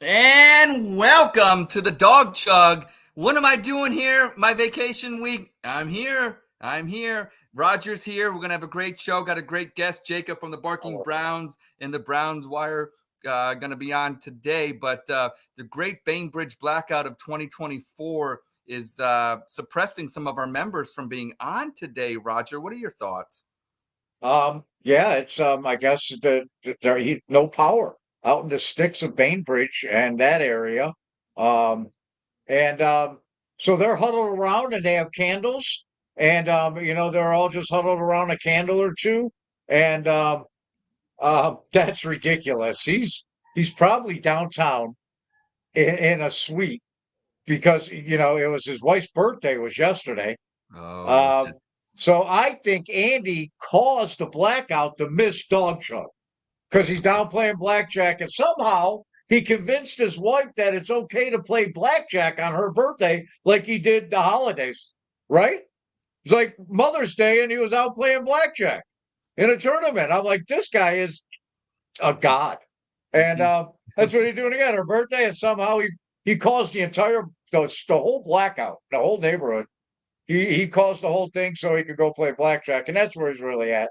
And welcome to the Dawg Chug. What am I doing here? My vacation week. I'm here. Roger's here. We're going to have a great show. Got a great guest, Jacob from the Barking Browns and the Browns Wire, going to be on today. But the great Bainbridge blackout of 2024 is suppressing some of our members from being on today. Roger, what are your thoughts? Yeah, it's I guess that there no power out in the sticks of Bainbridge and that area. Um, and so they're huddled around and they have candles, and they're all just huddled around a candle or two, and that's ridiculous. He's probably downtown in a suite because it was his wife's birthday was yesterday. Oh, Um, so I think Andy caused the blackout to miss Dawg Chug because he's down playing blackjack, and somehow he convinced his wife that it's okay to play blackjack on her birthday, like he did the holidays. Right? It's like Mother's Day, and he was out playing blackjack in a tournament. I'm like, this guy is a god, and that's what he's doing again. Her birthday, and somehow he caused the whole blackout, the whole neighborhood. He caused the whole thing so he could go play blackjack, and that's where he's really at,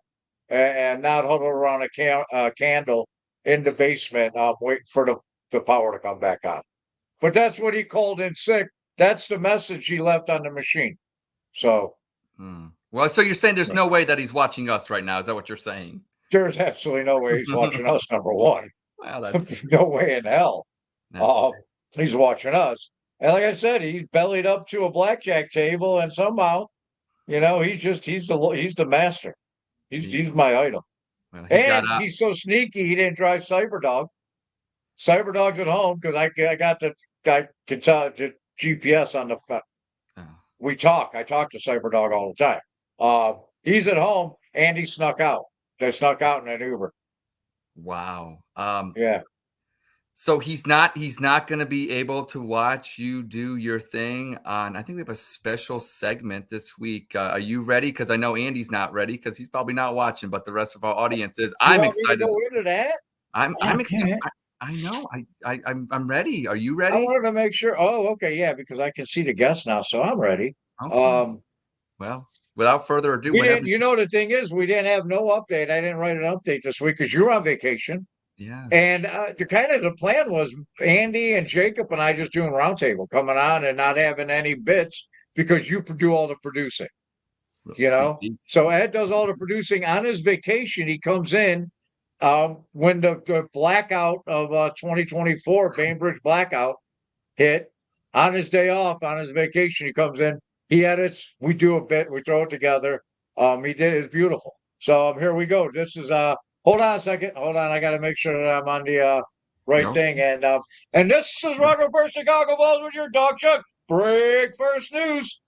and not huddled around a candle in the basement, waiting for the power to come back on. But that's what he called in sick. That's the message he left on the machine. So, Well, so you're saying there's no way that he's watching us right now? Is that what you're saying? there's absolutely no way he's watching us. Number one, Wow, that's no way in hell. that's He's watching us. And like I said, he's bellied up to a blackjack table, and somehow, he's the master. He's my idol. well, he got And up. he's so sneaky, he didn't drive Cyberdog. Cyberdog's at home because I got I can tell the GPS on the. Oh, We talk. I talk to Cyberdog all the time. He's at home and he snuck out. They snuck out in an Uber. wow. Yeah. So he's not going to be able to watch you do your thing on. I think we have a special segment this week. Are you ready? Because I know Andy's not ready because he's probably not watching, but the rest of our audience is. You I'm want me to excited. go into that? I'm excited. Yeah. I know. I'm ready. Are you I ready? wanted to make sure. Oh, okay, yeah, because I can see the guests now, so I'm ready. Okay. Um, Well, without further ado, we whenever. didn't. The thing is, we didn't have no update. I didn't write an update this week because you're on vacation. Yes. And the plan was Andy and Jacob and I just doing roundtable, coming on and not having any bits because you do all the producing. Sneak peek. So Ed does all the producing on his vacation. He comes in when the blackout of 2024 Bainbridge blackout hit on his day off on his vacation. He comes in, he edits, we do a bit, we throw it together. He did it's beautiful. So here we go. This is hold on a second. Hold on, I got to make sure that I'm on the right No. thing. And this is Roger First Chicago Bulls with your Dawg Chug. Break first news.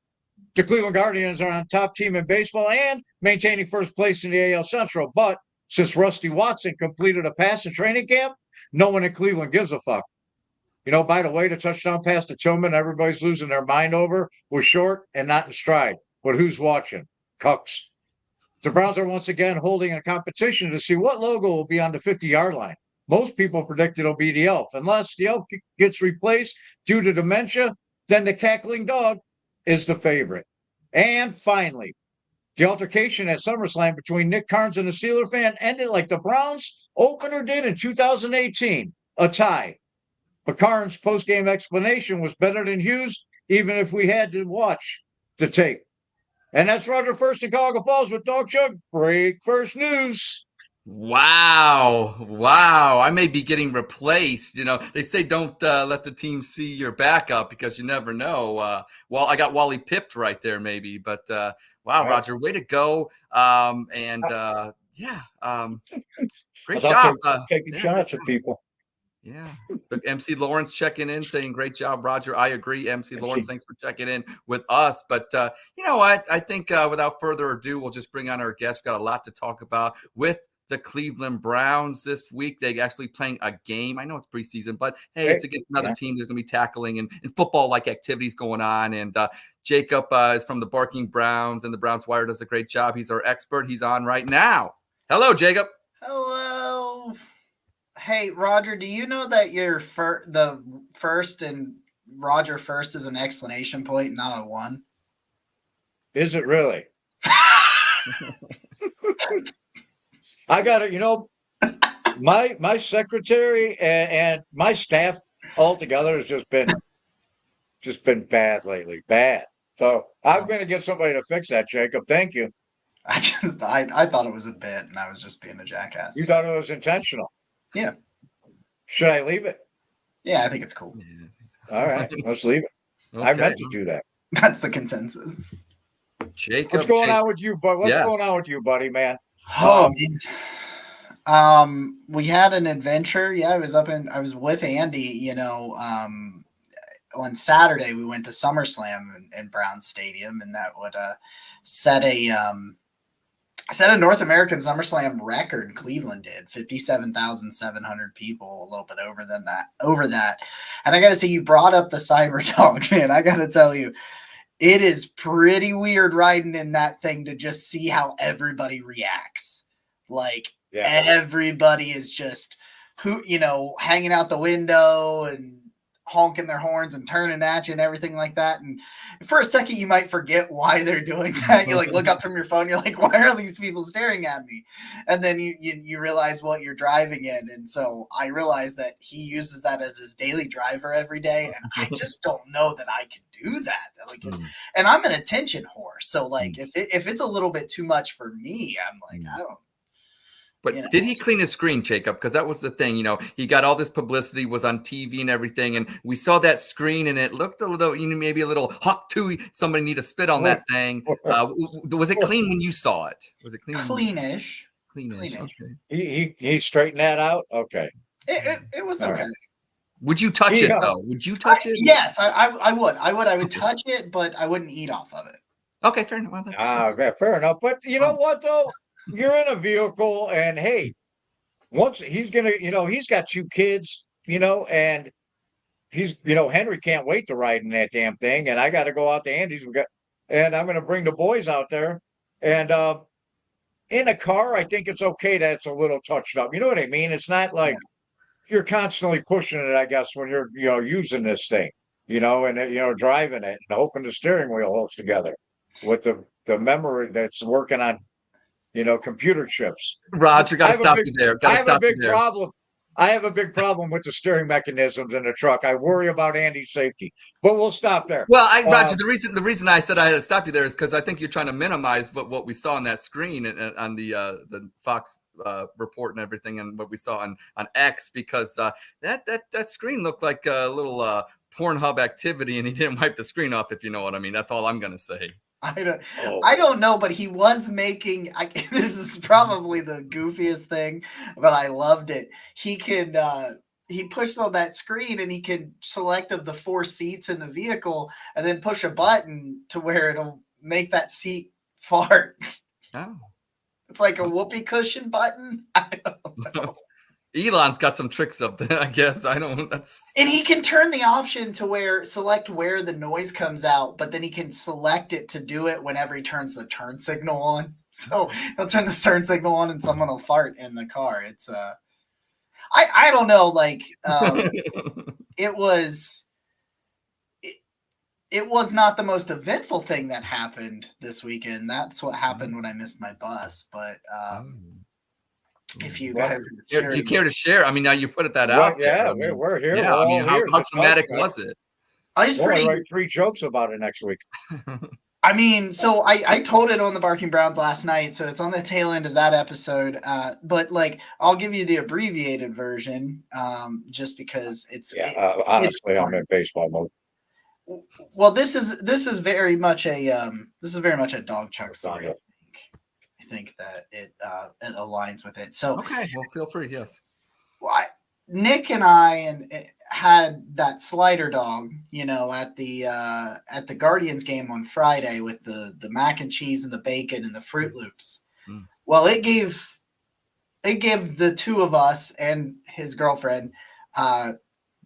The Cleveland Guardians are on top team in baseball and maintaining first place in the AL Central. But since Rusty Watson completed a pass in training camp, no one in Cleveland gives a fuck. By the way, the touchdown pass to Tillman, everybody's losing their mind over, was short and not in stride. But who's watching? Cucks. The Browns are once again holding a competition to see what logo will be on the 50-yard line. Most people predict it'll be the elf. Unless the elf gets replaced due to dementia, then the cackling dog is the favorite. And finally, the altercation at SummerSlam between Nick Carnes and the Steeler fan ended like the Browns opener did in 2018, a tie. But Carnes' post-game explanation was better than Hughes, even if we had to watch the tape. And that's Roger First in Cuyahoga Falls with Dawg Chug. Break first news. Wow. Wow. I may be getting replaced. They say don't let the team see your backup because you never know. Well, I got Wally pipped right there, maybe. But wow, Roger, way to go. Yeah, great job. Taking Yeah, great shots at job. people. Yeah. Look, MC Lawrence checking in, saying great job, Roger. I agree. MC Lawrence, MC. thanks for checking in with us. But you know what? I think without further ado, we'll just bring on our guest. We've got a lot to talk about with the Cleveland Browns this week. They actually playing a game. I know it's preseason, but hey, it's against another team that's going to be tackling and football-like activities going on. And Jacob is from the Barking Browns, and the Browns Wire does a great job. He's our expert. He's on right now. Hello, Jacob. Hello. Hey, Roger, do you know that the first and Roger first is an explanation point, not a one? Is it really? I got it. My secretary and my staff altogether has just been bad lately. Bad. So I'm going to get somebody to fix that, Jacob. Thank you. I thought it was a bit, and I was just being a jackass. You thought it was intentional. Yeah. Should I leave it? Yeah, I think it's cool. Yeah, I think so. All right, let's leave it. I meant to do that. That's the consensus. Jacob, What's going on with you, bud? What's going on with you, buddy, man? Oh, we had an adventure. Yeah, I was with Andy, on Saturday we went to SummerSlam in Brown Stadium, and that would set a North American SummerSlam record. Cleveland did 57,700 people, a little bit over that. And I got to say, you brought up the Cyber Dog, man. I got to tell you, it is pretty weird riding in that thing to just see how everybody reacts. Like everybody is just hanging out the window and honking their horns and turning at you and everything like that. And for a second, you might forget why they're doing that. You look up from your phone. You're like, why are these people staring at me? And then you realize what you're driving in. And so I realized that he uses that as his daily driver every day. And I just don't know that I can do that. And I'm an attention whore. So if it's a little bit too much for me, I'm like, I don't. But did he clean his screen, Jacob? Because that was the thing. He got all this publicity, was on TV and everything, and we saw that screen, and it looked a little, maybe a little hawk too. Somebody need to spit on that thing. Was it clean when you saw it? Was it clean? Cleanish. Okay. He straightened that out. Okay. It was okay. Right. Would you touch it though? Would you touch it? Yes, I would. I would touch it, but I wouldn't eat off of it. Okay, fair enough. Well, fair enough. But you know what though? You're in a vehicle, and hey, once he's gonna, he's got 2 kids, and he's, Henry can't wait to ride in that damn thing, and I got to go out to Andy's. And I'm gonna bring the boys out there, and in a car, I think it's okay that it's a little touched up. You know what I mean? It's not like you're constantly pushing it, I guess, when you're, using this thing, and driving it and hoping the steering wheel holds together with the memory that's working on. Computer chips. Roger, got to stop you there. I have a big problem. I have a big problem with the steering mechanisms in the truck. I worry about Andy's safety, but we'll stop there. Well, Roger, the reason I said I had to stop you there is because I think you're trying to minimize what we saw on that screen on the Fox report and everything, and what we saw on X, because that screen looked like a little Pornhub activity, and he didn't wipe the screen off. If you know what I mean, that's all I'm gonna say. I don't know, but he was making. This is probably the goofiest thing, but I loved it. He pushed on that screen, and he could select of the 4 seats in the vehicle, and then push a button to where it'll make that seat fart. Oh, it's like a whoopee cushion button. I don't know. Elon's got some tricks up there, I guess. And he can turn the option to select where the noise comes out, but then he can select it to do it whenever he turns the turn signal on. So he'll turn the turn signal on and someone will fart in the car. It's I don't know, it was not the most eventful thing that happened this weekend. That's what happened when I missed my bus, but if you guys you care to share, I mean, now you put it out. Yeah, we're here. Yeah, I mean, how traumatic was it? I just write 3 jokes about it next week. I mean, so I told it on the Barking Browns last night, so it's on the tail end of that episode. But I'll give you the abbreviated version, just because it's honestly, I'm in baseball mode. Well, this is very much a Dawg Chug story. I think that it aligns with it. So okay, well, feel free. Yes. Nick and I had that slider dog, at the Guardians game on Friday with the mac and cheese and the bacon and the Fruit Loops. Mm. Well, it gave the 2 of us and his girlfriend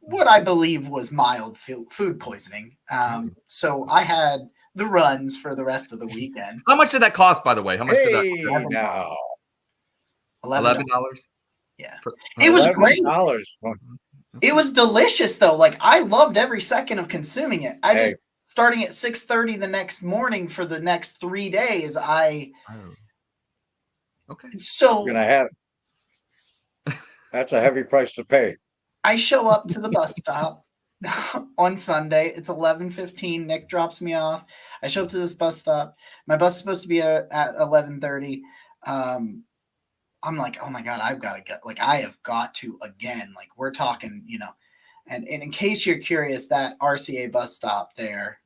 what I believe was mild food poisoning. So I had the runs for the rest of the weekend. How much did that cost, by the way? How much did that cost? No. $11? Yeah. For- It was great. $11. It was delicious though. Like I loved every second of consuming it. I just starting at 6:30 the next morning for the next 3 days. Oh. Okay. So You're gonna have that's a heavy price to pay. I show up to the bus stop on Sunday. It's 11:15. Nick drops me off. I show up to this bus stop. My bus is supposed to be at 11:30. I'm like, oh my God, I've got to go. Like, I have got to again. Like, we're talking, and in case you're curious, that RCA bus stop there,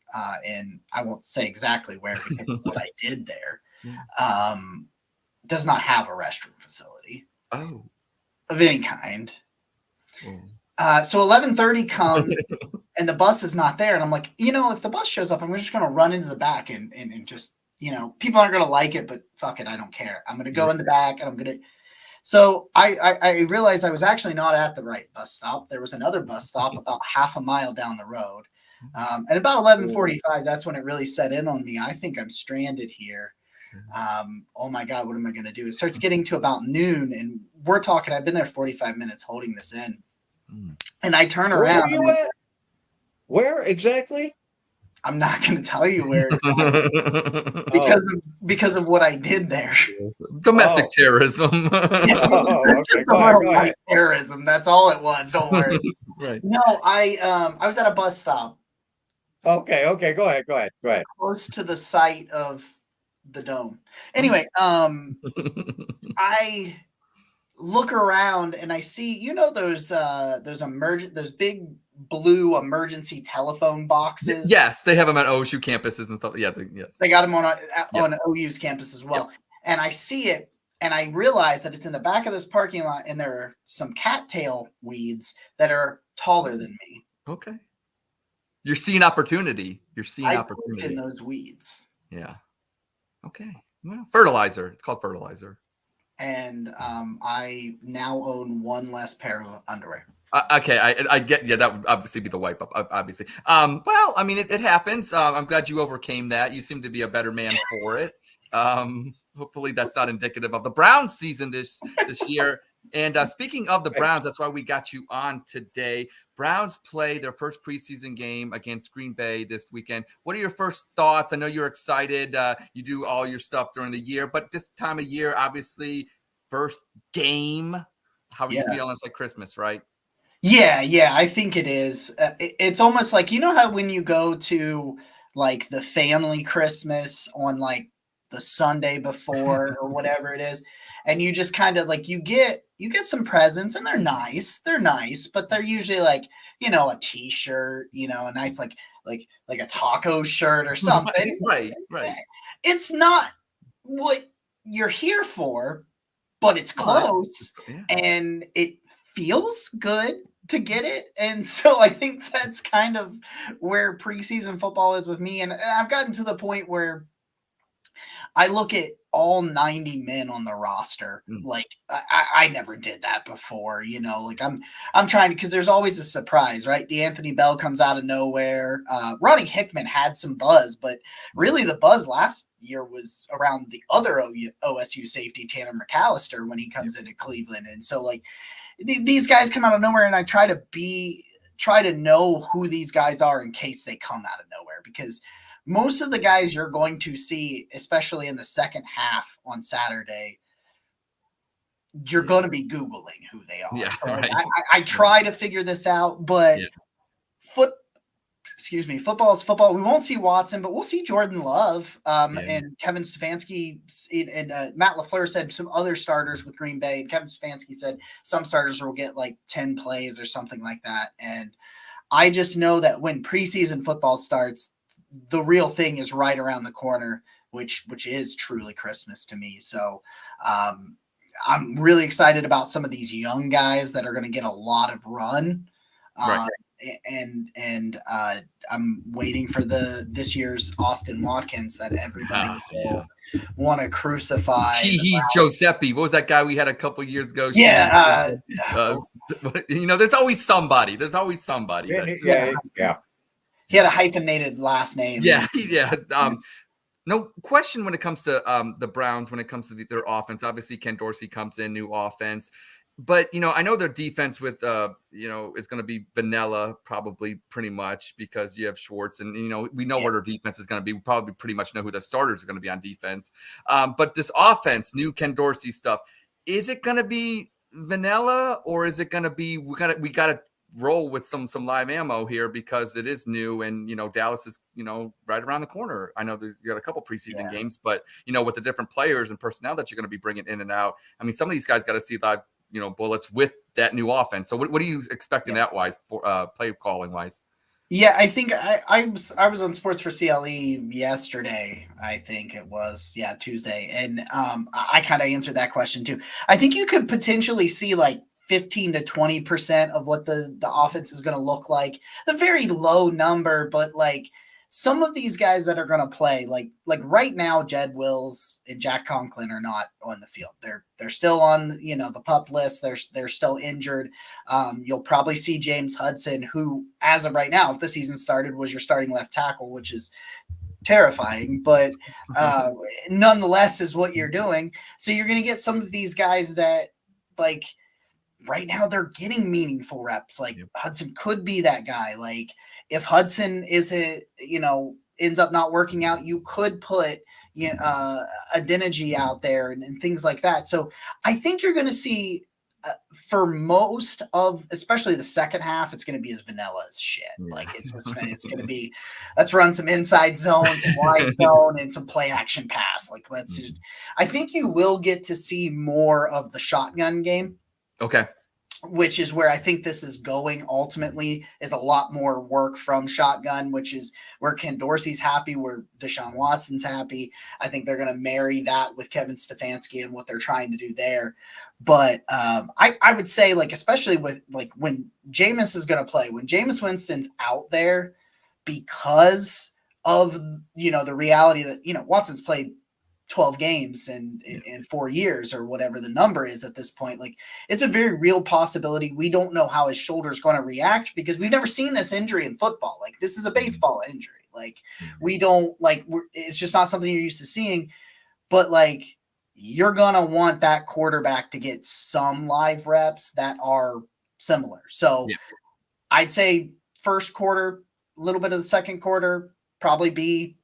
and I won't say exactly where because of what I did there, does not have a restroom facility of any kind. So 11:30 comes and the bus is not there. And I'm like, if the bus shows up, I'm just going to run into the back and just, people aren't going to like it, but fuck it. I don't care. I'm going to go in the back and I'm going to. So I realized I was actually not at the right bus stop. There was another bus stop about half a mile down the road. And about 11:45, that's when it really set in on me. I think I'm stranded here. Oh my God, what am I going to do? It starts getting to about noon and we're talking, I've been there 45 minutes holding this in. And I turn around. Where are you at? Where exactly? I'm not going to tell you where because of what I did there. Domestic terrorism. Okay. Go ahead. Terrorism. That's all it was. Don't worry. Right. No, I was at a bus stop. Okay. Go ahead. Close to the site of the dome. Anyway, I look around and I see, those big blue emergency telephone boxes. Yes, they have them at OSU campuses and stuff. Yeah, yes. They got them on OU's campus as well. Yep. And I see it and I realize that it's in the back of this parking lot and there are some cattail weeds that are taller than me. Okay. You're seeing opportunity. Opportunity in those weeds. Yeah. Okay. Well, fertilizer. It's called fertilizer. And I now own one less pair of underwear. Okay, I get. Yeah, that would obviously be the wipe up. Obviously. Well, I mean, it happens. I'm glad you overcame that. You seem to be a better man for it. Hopefully, that's not indicative of the Browns' season this year. And speaking of the Browns, that's why we got you on today. Browns play their first preseason game against Green Bay this weekend. What are your first thoughts? I know you're excited. You do all your stuff during the year, but this time of year, obviously, first game. How are you feeling? It's like Christmas, right? Yeah, I think it is. It's almost like, how when you go to like the family Christmas on like the Sunday before or whatever it is, and you just kind of like you get some presents and they're nice, but they're usually like, a t-shirt, a nice like a taco shirt or something. Right. It's not what you're here for, but it's close and it feels good to get it. And so I think that's kind of where preseason football is with me. And I've gotten to the point where I look at all 90 men on the roster. Like I never did that before, like I'm trying to, because there's always a surprise, right? DeAnthony Bell comes out of nowhere. Ronnie Hickman had some buzz, but really the buzz last year was around the other OSU safety, Tanner McAllister, when he comes into Cleveland. And so like these guys come out of nowhere, and I try to know who these guys are in case they come out of nowhere, because most of the guys you're going to see, especially in the second half on Saturday, you're going to be Googling who they are. Yeah, so right. I try to figure this out, but football is football. We won't see Watson, but we'll see Jordan Love and Kevin Stefanski and Matt LaFleur said some other starters with Green Bay. And Kevin Stefanski said some starters will get like 10 plays or something like that. And I just know that when preseason football starts, the real thing is right around the corner, which is truly Christmas to me. So I'm really excited about some of these young guys that are going to get a lot of run. Right. And I'm waiting for this year's Austin Watkins that everybody will want to crucify. Giuseppe, what was that guy we had a couple years ago? Yeah. There's always somebody. Yeah. He had a hyphenated last name. Yeah. No question when it comes to the Browns, when it comes to their offense. Obviously, Ken Dorsey comes in, new offense. But I know their defense with is going to be vanilla probably pretty much because you have Schwartz and we know what their defense is going to be. We probably pretty much know who the starters are going to be on defense. But this offense, new Ken Dorsey stuff, is it going to be vanilla or is it going to be we got to roll with some live ammo here because it is new and Dallas is right around the corner. I know you got a couple preseason games, but with the different players and personnel that you're going to be bringing in and out. I mean, some of these guys got to see live bullets with that new offense. So what are you expecting that wise for play calling wise? Yeah, I think I was on Sports for CLE yesterday. I think it was Tuesday, and I kind of answered that question too. I think you could potentially see like 15 to 20% of what the offense is going to look like. A very low number, but like some of these guys that are going to play, like right now, Jed Wills and Jack Conklin are not on the field. They're still on the PUP list. They're still injured. You'll probably see James Hudson, who as of right now, if the season started, was your starting left tackle, which is terrifying, but nonetheless is what you're doing. So you're going to get some of these guys that like right now they're getting meaningful reps. Like Hudson could be that guy. Like if Hudson ends up not working out, you could put Adeniji out there and things like that. So I think you're going to see for most of, especially the second half, it's going to be as vanilla as shit. Like it's going to be, let's run some inside zone, some wide zone, and some play action pass. Like I think you will get to see more of the shotgun game. Okay. Which is where I think this is going ultimately, is a lot more work from shotgun, which is where Ken Dorsey's happy, where Deshaun Watson's happy. I think they're going to marry that with Kevin Stefanski and what they're trying to do there. But I would say, like, especially with like when Jameis is going to play, when Jameis Winston's out there, because of, the reality that, Watson's played 12 games in 4 years or whatever the number is at this point. Like it's a very real possibility. We don't know how his shoulder is going to react because we've never seen this injury in football. Like this is a baseball injury. Like we don't it's just not something you're used to seeing, but like you're going to want that quarterback to get some live reps that are similar. So I'd say first quarter, a little bit of the second quarter, probably be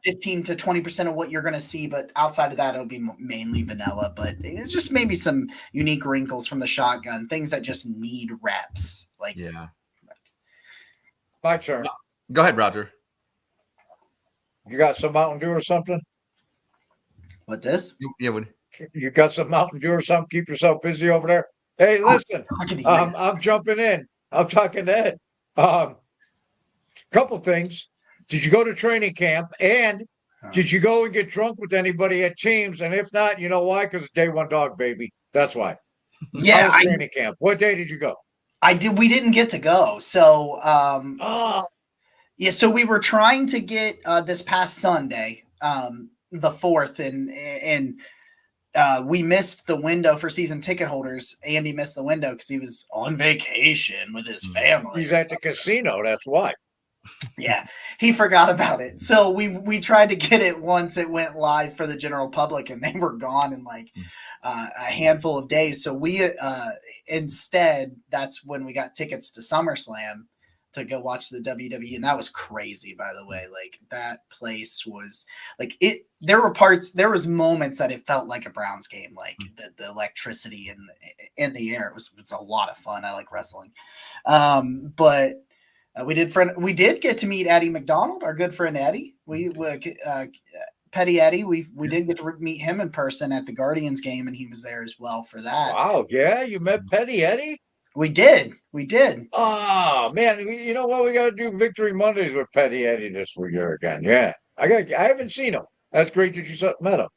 15 to 20% of what you're going to see, but outside of that, it'll be mainly vanilla. But it's just maybe some unique wrinkles from the shotgun, things that just need reps. Like reps. My turn. Go ahead, Roger. You got some Mountain Dew or something? What this? Yeah, you got some Mountain Dew or something? Keep yourself busy over there. Hey, listen, I'm jumping in. I'm talking to Ed. Couple things. Did you go to training camp? And did you go and get drunk with anybody at teams? And if not, you know why? Because it's day one dog, baby. That's why. Yeah. Training camp. What day did you go? I did. We didn't get to go. So, so we were trying to get this past Sunday, the 4th, and we missed the window for season ticket holders. Andy missed the window because he was on vacation with his family. He's at the casino. That's why. Yeah, he forgot about it. So we tried to get it once it went live for the general public, and they were gone in like a handful of days. So we instead, that's when we got tickets to SummerSlam to go watch the WWE, and that was crazy, by the way. Like that place was like it. There was moments that it felt like a Browns game, like the electricity in the air. It was a lot of fun. I like wrestling, but. We did get to meet Eddie McDonald, our good friend Eddie. Petty Eddie. We did get to meet him in person at the Guardians game, and he was there as well for that. Wow, yeah, you met Petty Eddie? We did. Oh man, you know what? We got to do Victory Mondays with Petty Eddie this year again. Yeah, I haven't seen him. That's great that you met him.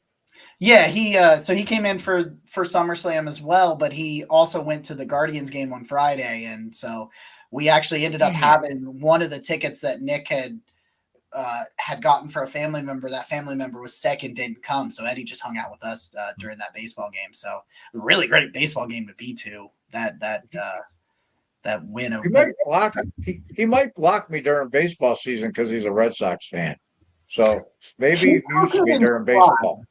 Yeah, he came in for SummerSlam as well, but he also went to the Guardians game on Friday, and so. We actually ended up having one of the tickets that Nick had gotten for a family member. That family member was sick and didn't come, so Eddie just hung out with us during that baseball game. So really great baseball game to be to. That win over. He might block me during baseball season because he's a Red Sox fan. So maybe he used to be during baseball.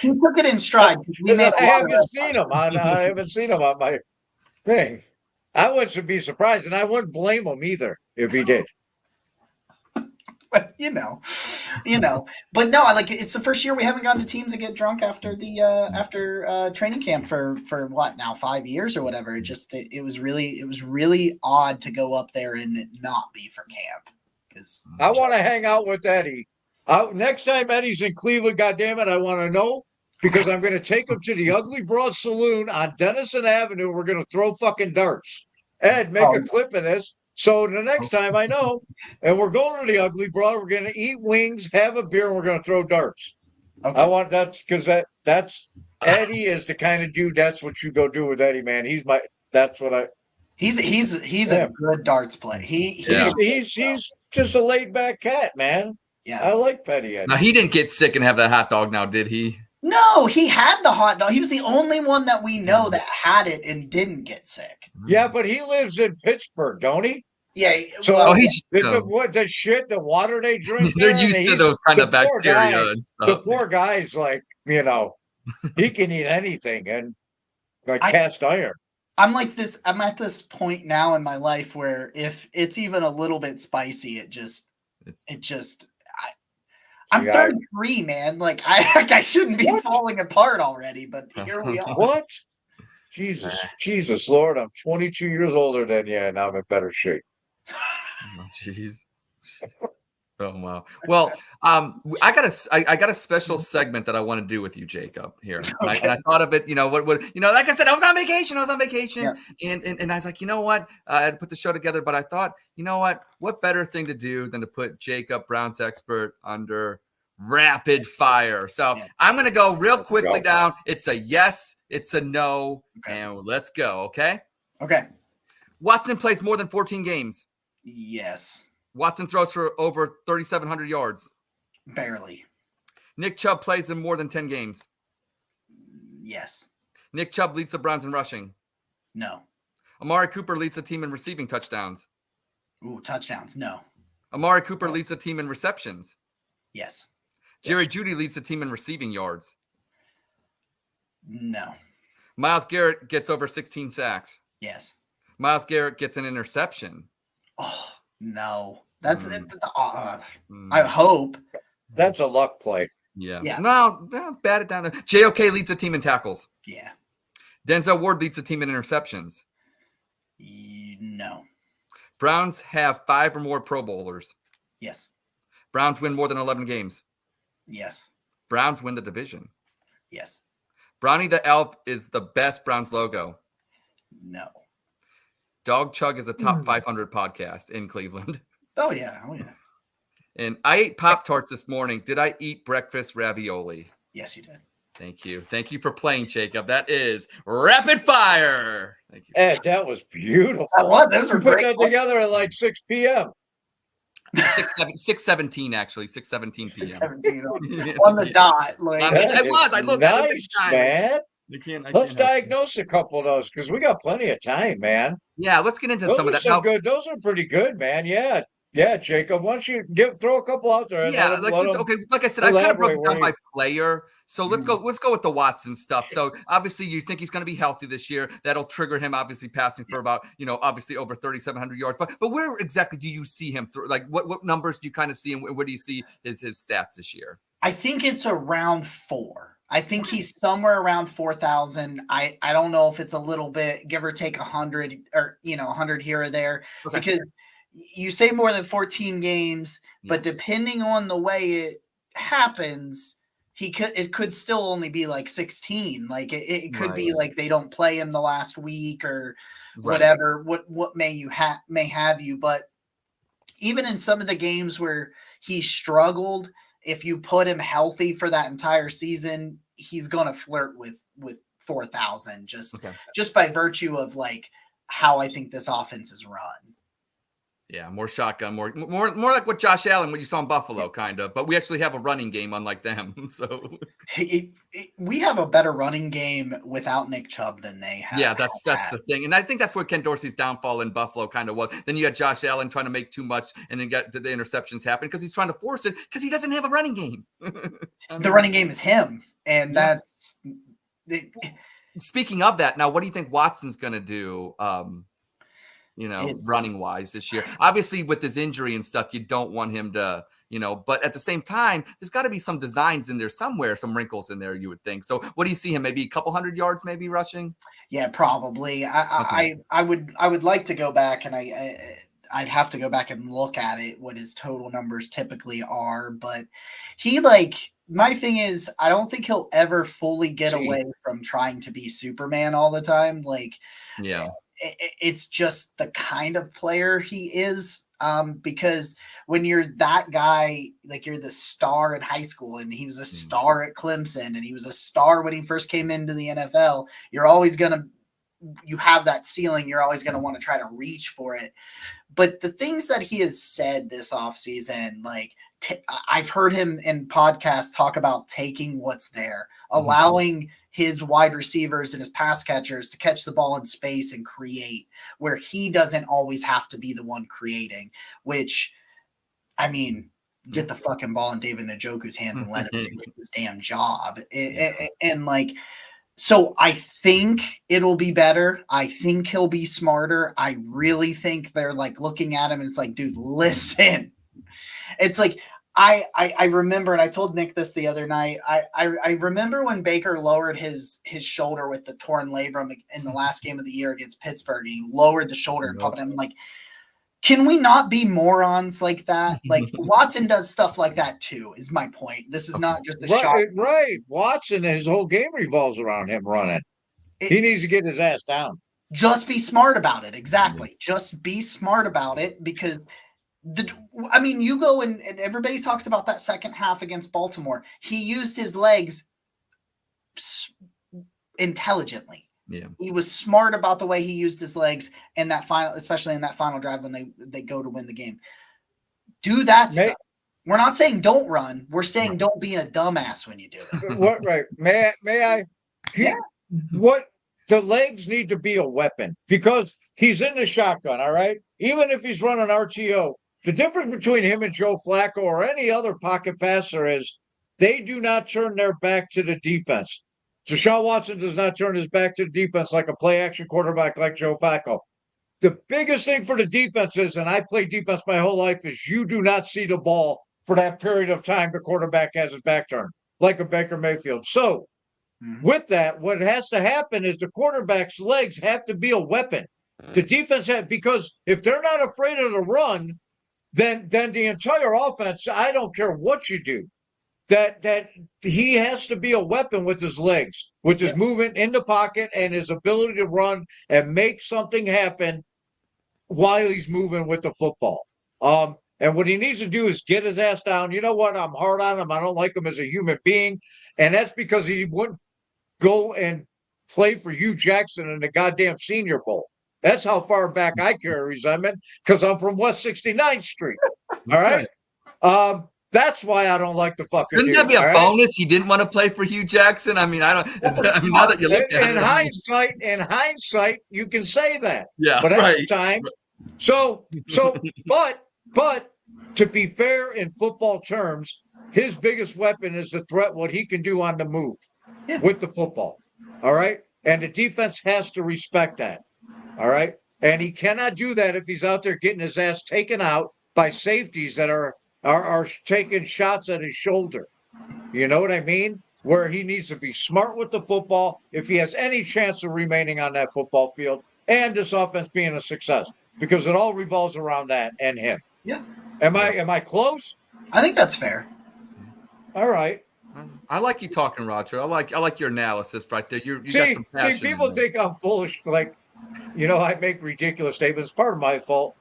He took it in stride. We made I haven't seen him on. I haven't seen him on my thing. I wouldn't be surprised, and I wouldn't blame him either if he did. But you know. But no, I like it's the first year we haven't gone to teams that get drunk after the training camp for what now 5 years or whatever. It was really odd to go up there and not be for camp because I want to hang out with Eddie. Next time Eddie's in Cleveland, goddammit, I want to know because I'm going to take him to the Ugly Broad Saloon on Dennison Avenue. We're going to throw fucking darts. Ed, make a clip of this. So the next time I know, and we're going to the Ugly Broad, we're going to eat wings, have a beer, and we're going to throw darts. Okay. I want because that's Eddie is the kind of dude. That's what you go do with Eddie, man. He's a good darts player. He's just a laid back cat, man. Yeah, I like Petty Eddie. Now he didn't get sick and have that hot dog. Now did he? No, he had the hot dog. He was the only one that we know that had it and didn't get sick. Yeah, but he lives in Pittsburgh, don't he? Yeah. So the water they drink. They're used to those kind of bacteria and stuff. The poor guy's like, he can eat anything and cast iron. I'm at this point now in my life where if it's even a little bit spicy, I'm 33, man. Like I shouldn't be falling apart already, but here we are. What? Jesus, Lord, I'm 22 years older than you, and I'm in better shape. Oh, jeez. Oh wow. Well, I got a special segment that I want to do with you, Jacob. Here, and I thought of it. Like I said, I was on vacation. Yeah. And I was like, you know what? I had to put the show together, but I thought, you know what better thing to do than to put Jacob, Browns expert, under rapid fire. So I'm gonna go real quickly down. It's a yes, it's a no, and let's go. Okay. Watson plays more than 14 games. Yes. Watson throws for over 3,700 yards. Barely. Nick Chubb plays in more than 10 games. Yes. Nick Chubb leads the Browns in rushing. No. Amari Cooper leads the team in receiving touchdowns. Ooh, touchdowns. No. Amari Cooper leads the team in receptions. Yes. Jerry Jeudy leads the team in receiving yards. No. Myles Garrett gets over 16 sacks. Yes. Myles Garrett gets an interception. Oh, no. That's I hope. That's a luck play. Yeah. No, bat it down. JOK leads the team in tackles. Yeah. Denzel Ward leads the team in interceptions. No. Browns have 5 or more Pro Bowlers. Yes. Browns win more than 11 games. Yes. Browns win the division. Yes. Brownie the Elf is the best Browns logo. No. Dawg Chug is a top 500 podcast in Cleveland. Oh, yeah. And I ate Pop-Tarts this morning. Did I eat breakfast ravioli? Yes, you did. Thank you. Thank you for playing, Jacob. That is rapid fire. Thank you. Ed, that was beautiful. Those were put great. That together at like 6 p.m. 6:17 actually, 6:17 p.m. 6:17 on the dot. Like I was. I looked at the time. Man. Let's can't diagnose a couple of those because we got plenty of time, man. Yeah, let's get into some of that. Good. Those are pretty good, man. Yeah, Jacob. Why don't you throw a couple out there? Yeah, like I said, I kind of broke it down by player. So let's go with the Watson stuff. So obviously you think he's going to be healthy this year. That'll trigger him obviously passing for about, obviously over 3,700 yards. But where exactly do you see him through? Like what numbers do you kind of see and where do you see his stats this year? I think it's around 4. I think he's somewhere around 4,000. I don't know if it's a little bit give or take 100 or 100 here or there because you say more than 14 games, but depending on the way it happens, it could still only be like 16. Like it could be like they don't play him the last week or whatever. What may have you, but even in some of the games where he struggled, if you put him healthy for that entire season, he's going to flirt with 4,000 just by virtue of like how I think this offense is run. Yeah, more shotgun, more like what Josh Allen, what you saw in Buffalo, kind of. But we actually have a running game, unlike them. So we have a better running game without Nick Chubb than they have. Yeah, that's the thing, and I think that's where Ken Dorsey's downfall in Buffalo kind of was. Then you had Josh Allen trying to make too much, and then got the interceptions happen because he's trying to force it because he doesn't have a running game. The running game is him. And Yeah. that's Speaking of that, now what do you think Watson's going to do? it's Running wise this year. Obviously, with his injury and stuff, you don't want him to, but at the same time, there's got to be some designs in there somewhere, some wrinkles in there, you would think. So, what do you see him? Maybe a couple hundred yards, maybe rushing? yeah, probably. Okay. I would like to go back and I'd have to go back and look at it, what his total numbers typically are. But my thing is, I don't think he'll ever fully get away from trying to be Superman all the time. Like, Yeah. it's just the kind of player he is. Because when you're that guy, like you're the star in high school, and he was a star at Clemson, and he was a star when he first came into the NFL, you have that ceiling. You're always going to want to try to reach for it. But the things that he has said this offseason, like I've heard him in podcasts talk about taking what's there, allowing his wide receivers and his pass catchers to catch the ball in space and create where he doesn't always have to be the one creating, which, I mean, get the fucking ball in David Njoku's hands and let him do his damn job. So I think it'll be better. I think he'll be smarter. I really think they're like looking at him and it's like, dude, listen. It's like, I remember, and I told Nick this the other night. I remember when Baker lowered his shoulder with the torn labrum in the last game of the year against Pittsburgh, and he lowered the shoulder and popped it. I'm like, can we not be morons like that? Like Watson does stuff like that too, is my point. This is not just a shot. Right. Watson, his whole game revolves around him running. He needs to get his ass down. Just be smart about it. Exactly. Just be smart about it, because you go and everybody talks about that second half against Baltimore. He used his legs intelligently. Yeah. He was smart about the way he used his legs in that final, especially in that final drive when they go to win the game. Do that stuff. We're not saying don't run. We're saying don't be a dumbass when you do it. What? Right? May I? Yeah. What? The legs need to be a weapon because he's in the shotgun. All right. Even if he's running RTO, the difference between him and Joe Flacco or any other pocket passer is they do not turn their back to the defense. Deshaun Watson does not turn his back to the defense like a play-action quarterback like Joe Flacco. The biggest thing for the defense is, and I played defense my whole life, is you do not see the ball for that period of time the quarterback has his back turned, like a Baker Mayfield. So with that, what has to happen is the quarterback's legs have to be a weapon. The defense because if they're not afraid of the run, then the entire offense, I don't care what you do, that he has to be a weapon with his legs, with his movement in the pocket and his ability to run and make something happen while he's moving with the football. And what he needs to do is get his ass down. You know what? I'm hard on him. I don't like him as a human being. And that's because he wouldn't go and play for Hugh Jackson in the goddamn Senior Bowl. That's how far back I carry resentment, because I'm from West 69th Street. All right? That's why I don't like the fucking Shouldn't that be a bonus? He didn't want to play for Hugh Jackson. I mean, now that you look at it. In hindsight, you can say that. Yeah. But at the time, but to be fair in football terms, his biggest weapon is the threat, what he can do on the move with the football. All right? And the defense has to respect that. All right? And he cannot do that if he's out there getting his ass taken out by safeties that are taking shots at his shoulder. You know what I mean? Where he needs to be smart with the football if he has any chance of remaining on that football field and this offense being a success, because it all revolves around that and him. Yeah. Am I close? I think that's fair. All right. I like you talking, Roger. I like your analysis right there. You got some passion. See, people think I'm foolish, like, I make ridiculous statements. Part of my fault,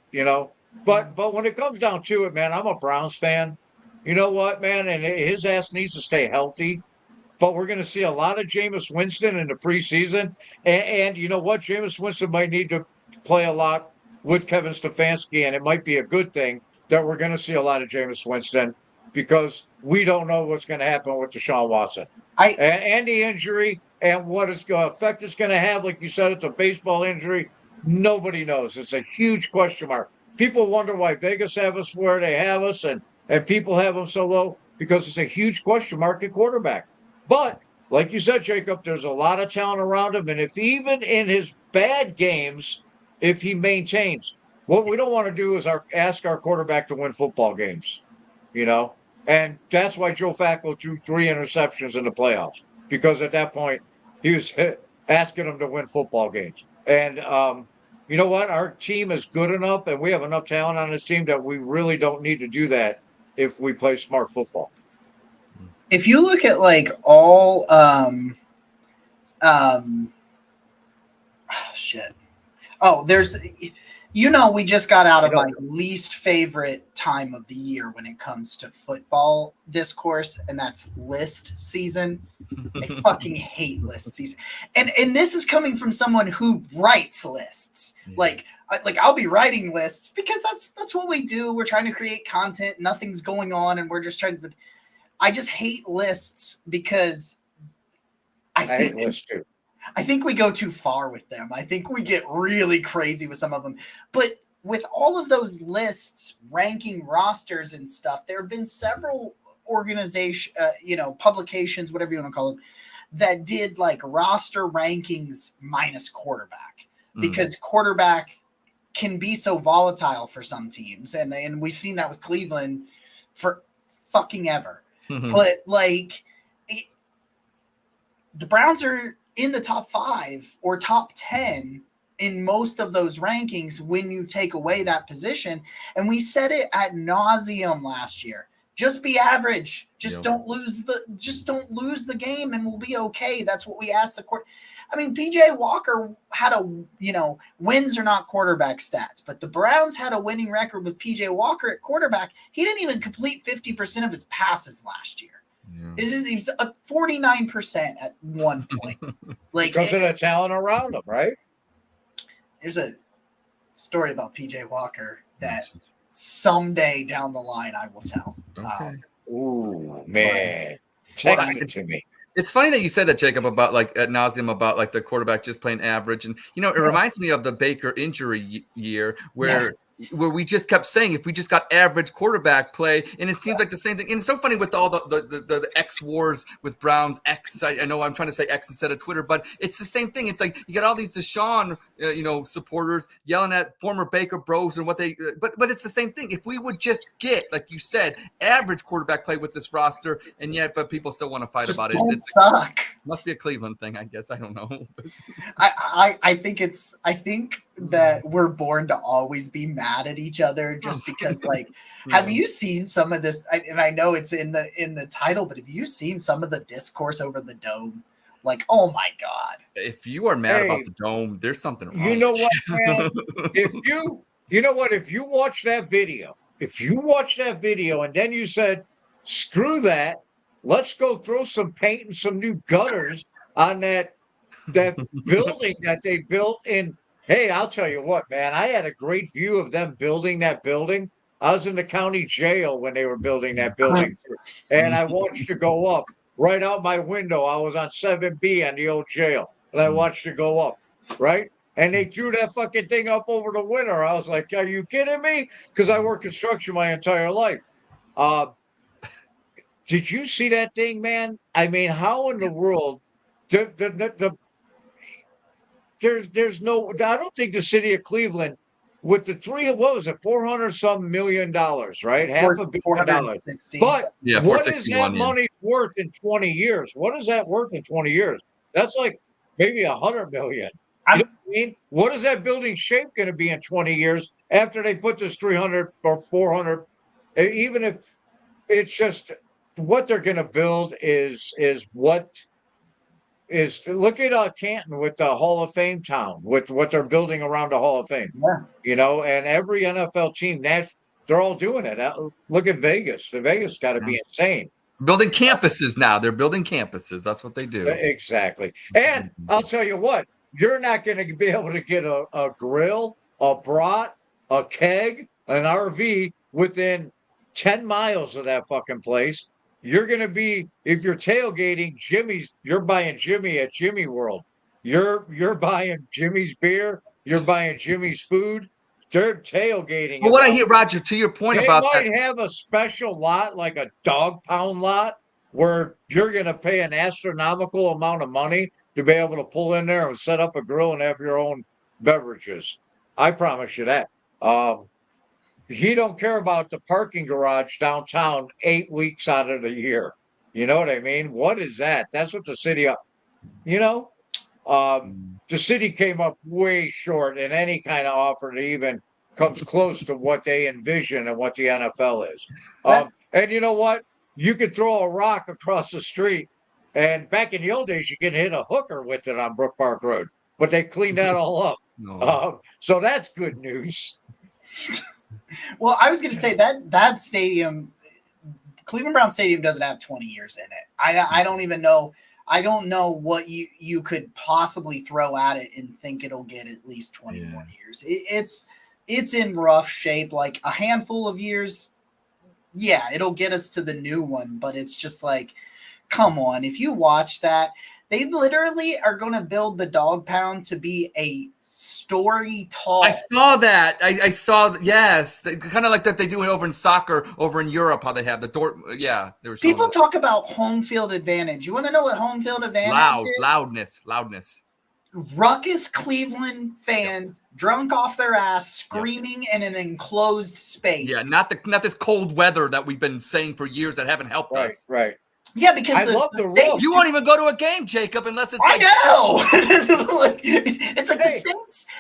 But when it comes down to it, man, I'm a Browns fan. You know what, man? And his ass needs to stay healthy. But we're going to see a lot of Jameis Winston in the preseason. And you know what? Jameis Winston might need to play a lot with Kevin Stefanski, and it might be a good thing that we're going to see a lot of Jameis Winston, because we don't know what's going to happen with Deshaun Watson. And the injury and what effect it's going to have. Like you said, it's a baseball injury. Nobody knows. It's a huge question mark. People wonder why Vegas have us where they have us, and people have them so low, because it's a huge question mark at quarterback. But like you said, Jacob, there's a lot of talent around him. And if even in his bad games, if he maintains, what we don't want to do is ask our quarterback to win football games, you know? And that's why Joe Flacco threw 3 interceptions in the playoffs, because at that point he was asking him to win football games. And you know what? Our team is good enough and we have enough talent on this team that we really don't need to do that if we play smart football. If you look at like all shit. Oh, there's we just got out of my least favorite time of the year when it comes to football discourse, and that's list season. I fucking hate list season. And this is coming from someone who writes lists. Like I'll be writing lists because that's what we do. We're trying to create content, nothing's going on, and we're just trying to. I just hate lists because I hate lists too. I think we go too far with them. I think we get really crazy with some of them. But with all of those lists, ranking rosters and stuff, there have been several organizations, publications, whatever you want to call them, that did like roster rankings minus quarterback, because quarterback can be so volatile for some teams. And we've seen that with Cleveland for fucking ever. But like the Browns are in the top 5 or top 10 in most of those rankings when you take away that position. And we said it ad nauseum last year. Just be average. Just don't lose the game and we'll be okay. That's what we asked the court. I mean, PJ Walker had wins are not quarterback stats, but the Browns had a winning record with PJ Walker at quarterback. He didn't even complete 50% of his passes last year. Yeah. He was 49% at one point. Because of the talent around him, right? There's a story about PJ Walker that someday down the line I will tell. Okay. Ooh, man. Text it to me. It's funny that you said that, Jacob, about like ad nauseum about like the quarterback just playing average. And, it reminds me of the Baker injury year where we just kept saying if we just got average quarterback play, and it seems like the same thing. And it's so funny with all the X wars with Browns X. I know I'm trying to say X instead of Twitter, but it's the same thing. It's like you got all these Deshaun, supporters yelling at former Baker bros and what they. But it's the same thing. If we would just get, like you said, average quarterback play with this roster, but people still want to fight about it. Don't suck. Must be a Cleveland thing, I guess. I don't know. I think that we're born to always be mad at each other just because have you seen some of this? And I know it's in the title, but have you seen some of the discourse over the dome? Like, oh my God. If you are mad about the dome, there's something wrong. You know what, man? If you watch that video and then you said, screw that, let's go throw some paint and some new gutters on that building that they built in. Hey, I'll tell you what, man, I had a great view of them building that building. I was in the county jail when they were building that building. And I watched it go up right out my window. I was on 7B on the old jail. And I watched it go up, right? And they threw that fucking thing up over the winter. I was like, are you kidding me? Because I worked construction my entire life. Did you see that thing, man? I mean, how in the world there's no, I don't think the city of Cleveland with the $400 million, right? Half $1 billion. But what is that money worth in 20 years? What is that worth in 20 years? That's like maybe $100 million. You know what I mean? What is that building shape going to be in 20 years after they put this 300 or 400? Even if it's just what they're going to build is what is, look at Canton with the Hall of Fame town, with what they're building around the Hall of Fame. Yeah. And every NFL team, they're all doing it. Look at Vegas. The Vegas got to be insane. Building campuses now. They're building campuses. That's what they do. Exactly. And I'll tell you what, you're not going to be able to get a grill, a brat, a keg, an RV within 10 miles of that fucking place. You're going to be, if you're tailgating you're buying Jimmy at Jimmy World. You're buying Jimmy's beer. You're buying Jimmy's food. They're tailgating. Well, what I hear, Roger, to your point about that. They might have a special lot, like a dog pound lot, where you're going to pay an astronomical amount of money to be able to pull in there and set up a grill and have your own beverages. I promise you that. He don't care about the parking garage downtown 8 weeks out of the year. You know what I mean? What is that? That's what the city, you know, the city came up way short in any kind of offer that even comes close to what they envision and what the NFL is. And you know what? You could throw a rock across the street, and back in the old days, you could hit a hooker with it on Brook Park Road, but they cleaned that all up. No. So that's good news. Well, I was going to say that stadium, Cleveland Brown Stadium, doesn't have 20 years in it. I don't even know. I don't know what you could possibly throw at it and think it'll get at least 20 more years. It's in rough shape. Like a handful of years, yeah, it'll get us to the new one. But it's just like, come on. If you watch that, they literally are going to build the Dog Pound to be a story tall. I saw that. I saw, yes. Kind of like that they do it over in soccer, over in Europe, how they have the door. Yeah. People talk about home field advantage. You want to know what home field advantage is? Loudness. Ruckus Cleveland fans drunk off their ass, screaming in an enclosed space. Yeah, not this cold weather that we've been saying for years that haven't helped us. Right. Yeah, because you won't even go to a game, Jacob, unless it's. I know. It's like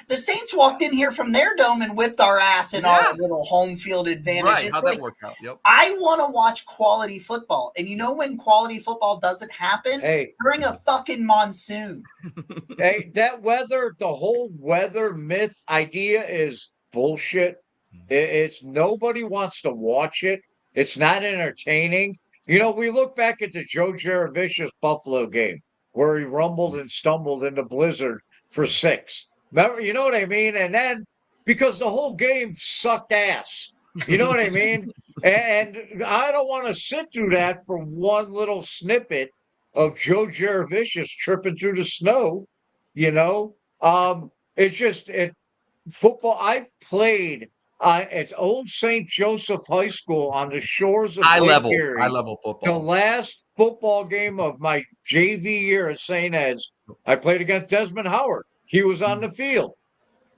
the Saints walked in here from their dome and whipped our ass in our little home field advantage. Right, it's how'd that work out? Yep. I want to watch quality football, and you know when quality football doesn't happen? During a fucking monsoon. Hey, that weather, the whole weather myth idea is bullshit. It's nobody wants to watch it. It's not entertaining. You know, we look back at the Joe Jaravicious Buffalo game where he rumbled and stumbled in the blizzard for 6. Remember, you know what I mean? And then because the whole game sucked ass. You know what I mean? And I don't want to sit through that for one little snippet of Joe Jaravicious tripping through the snow. You know, it's just football. I played at Old St. Joseph High School on the shores of Lake Erie. High level football. The last football game of my JV year at St. Ed's, I played against Desmond Howard. He was on the field.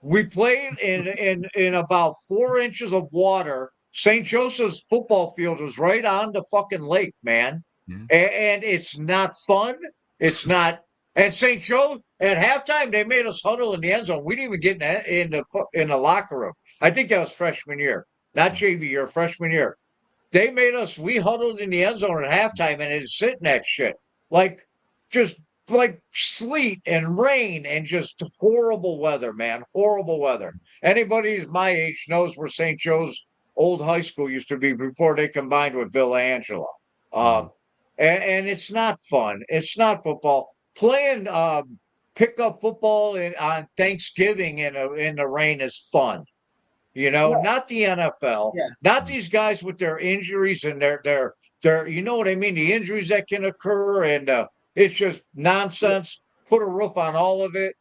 We played in about 4 inches of water. St. Joseph's football field was right on the fucking lake, man. And it's not fun. It's not. And St. Joe at halftime, they made us huddle in the end zone. We didn't even get in the locker room. I think that was freshman year, not JV year, freshman year. They made us, we huddled in the end zone at halftime and it's sitting that shit. Just like sleet and rain and just horrible weather, man. Horrible weather. Anybody who's my age knows where St. Joe's old high school used to be before they combined with Villa Angela. And it's not fun. It's not football. Playing pickup football on Thanksgiving in the rain is fun. You know, not the NFL, not these guys with their injuries and their, you know what I mean? The injuries that can occur, and it's just nonsense. Put a roof on all of it,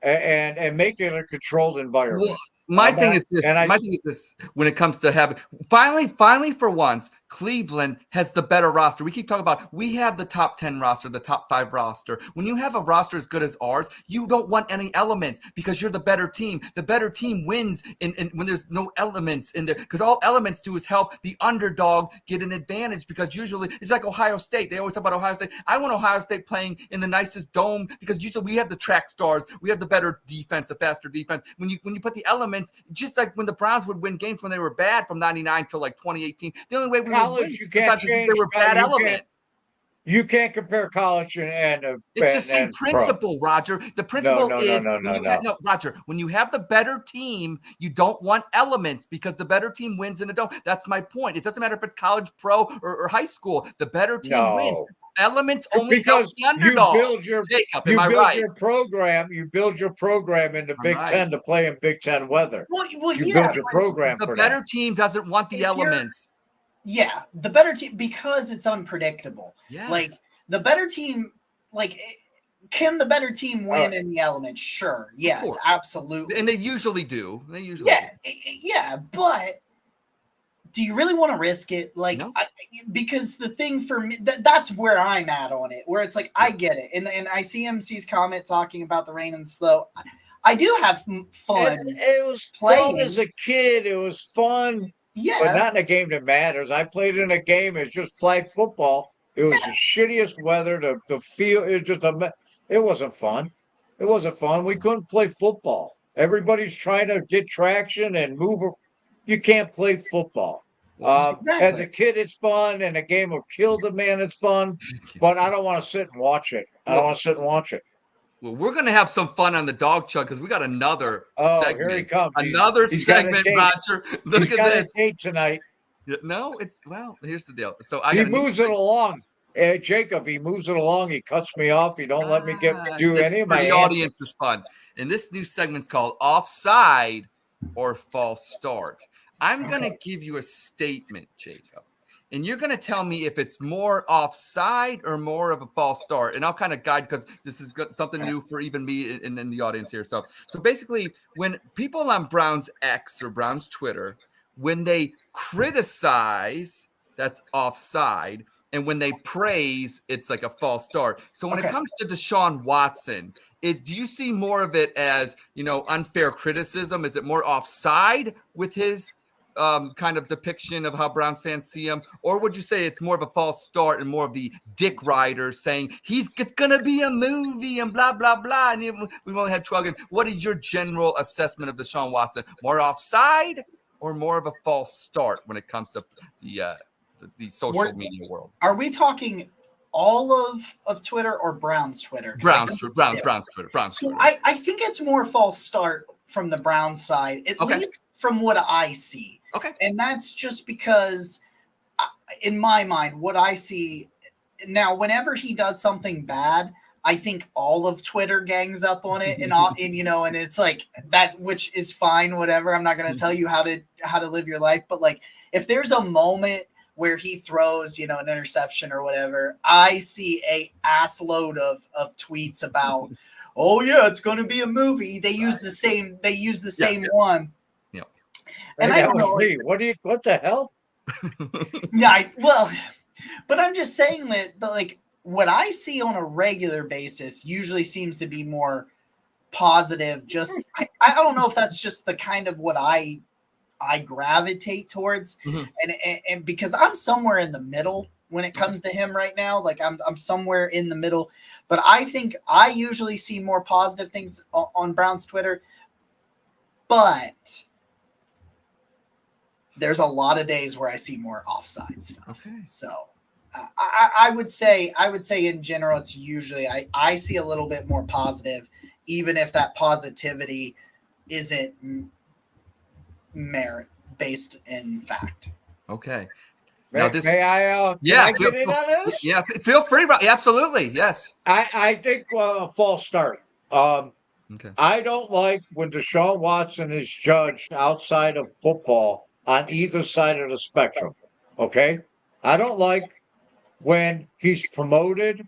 and make it a controlled environment. Well, my thing is this: when it comes to having finally for once, Cleveland has the better roster. We keep talking about we have the top 10 roster, the top 5 roster. When you have a roster as good as ours, you don't want any elements because you're the better team. The better team wins in when there's no elements in there, because all elements do is help the underdog get an advantage, because usually it's like Ohio State. They always talk about Ohio State. I want Ohio State playing in the nicest dome because usually we have the track stars. We have the better defense, the faster defense. When you put the elements, just like when the Browns would win games when they were bad from 99 to like 2018, the only way we would win is if they were bad elements. You can't compare college and it's the same principle, pro. Roger. The principle No. Roger, when you have the better team, you don't want elements because the better team wins in a dome. That's my point. It doesn't matter if it's college, pro, or high school. The better team wins. Elements only help the underdog. You build your program. You build your program in the Big Ten to play in Big Ten weather. You build your program. The better team doesn't want the elements. Yeah, the better team, because it's unpredictable. Yes. Like the better team, can the better team win in the elements? Sure. Yes, absolutely. And they usually do. Yeah, but do you really want to risk it? Like, No. because the thing for me, that's where I'm at on it, where it's like, I get it. And I see MC's comment talking about the rain and slow. I do have fun. It was playing. fun as a kid. It was fun, Yeah. but not in a game that matters. I played in a game. It's just flag football. It was the shittiest weather. The field. It just it wasn't fun. It wasn't fun. We couldn't play football. Everybody's trying to get traction and move. You can't play football. Exactly. As a kid, it's fun, and a game of Kill the Man, it's fun. But I don't want to sit and watch it. I don't want to sit and watch it. Well, we're going to have some fun on the Dog Chug because we got another segment. Here he comes. Another he's segment, Roger. Look he's at got this. a date tonight. No, here's the deal. So he moves it along. Jacob, he moves it along. He cuts me off. He don't let me do any of my The audience is fun. And this new segment's called Offside or False Start. I'm going to give you a statement, Jacob. And you're going to tell me if it's more offside or more of a false start. And I'll kind of guide because this is something new for even me and in the audience here. So basically, when people on Brown's X or Brown's Twitter, when they criticize, that's offside. And when they praise, it's like a false start. So when it comes to Deshaun Watson, do you see more of it as, unfair criticism? Is it more offside with his kind of depiction of how Browns fans see him? Or would you say it's more of a false start and more of the dick riders saying it's going to be a movie and blah, blah, blah. And we've only had Chug. What is your general assessment of Deshaun Watson? More offside or more of a false start when it comes to the social media world? Are we talking all of Twitter or Brown's Twitter? Brown's Twitter. So I think it's more false start from the Browns side, at least from what I see. Okay. And that's just because, in my mind, what I see now, whenever he does something bad, I think all of Twitter gangs up on it, and it's like that, which is fine, whatever. I'm not going to tell you how to live your life, but like if there's a moment where he throws, an interception or whatever, I see a ass load of tweets about, oh yeah, it's going to be a movie. They use the same. They use the same one. Yeah. And I don't know. What the hell? Yeah. But I'm just saying that like what I see on a regular basis usually seems to be more positive. Just I don't know if that's just the kind of what I gravitate towards, and because I'm somewhere in the middle when it comes to him right now. Like I'm somewhere in the middle, but I think I usually see more positive things on Brown's Twitter, but there's a lot of days where I see more offside stuff. Okay. So I would say in general, it's usually I see a little bit more positive, even if that positivity isn't merit based in fact. Okay. May I get in on this? Yeah, feel free. Absolutely. Yes. I think a false start. I don't like when Deshaun Watson is judged outside of football on either side of the spectrum. Okay. I don't like when he's promoted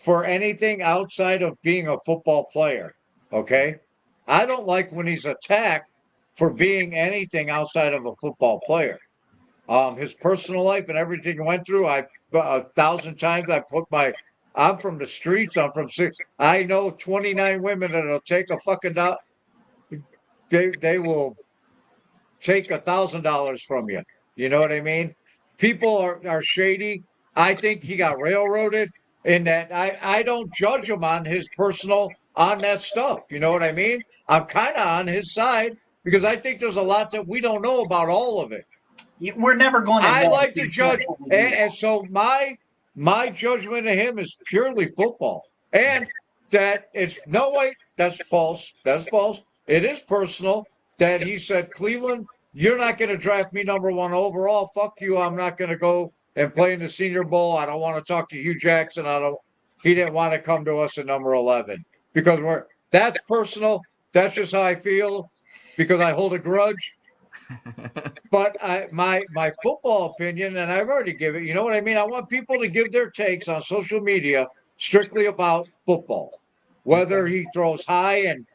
for anything outside of being a football player. Okay. I don't like when he's attacked for being anything outside of a football player. His personal life and everything he went through, 1,000 times I'm from the streets. I know 29 women that'll take a fucking dollar. They will take $1,000 from you. You know what I mean? People are shady. I think he got railroaded in that. I don't judge him on his personal, on that stuff. You know what I mean? I'm kind of on his side because I think there's a lot that we don't know about all of it. We're never going to. I like to judge, and so my judgment of him is purely football, and that it's no way. That's false. That's false. It is personal that he said, Cleveland, you're not going to draft me number 1 overall. Fuck you. I'm not going to go and play in the Senior Bowl. I don't want to talk to Hugh Jackson. He didn't want to come to us at number 11 because that's personal. That's just how I feel because I hold a grudge. But my football opinion, and I've already given it, you know what I mean? I want people to give their takes on social media strictly about football. Whether he throws high and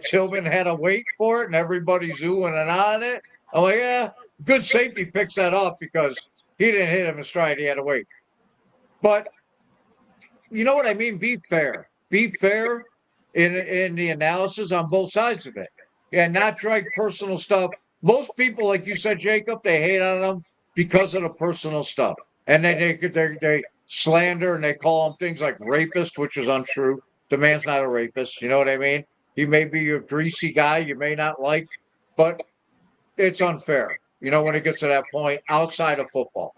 Tillman had to wait for it and everybody's oohing and on it. I'm like, yeah, good safety picks that up because he didn't hit him in stride. He had to wait. But you know what I mean? Be fair. Be fair in the analysis on both sides of it. Yeah, not drag personal stuff. Most people, like you said, Jacob, they hate on them because of the personal stuff. And then they slander and they call him things like rapist, which is untrue. The man's not a rapist. You know what I mean? He may be a greasy guy you may not like, but it's unfair. You know, when it gets to that point outside of football,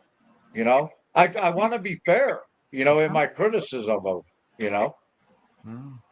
you know, I want to be fair, you know, in my criticism of, you know. Well,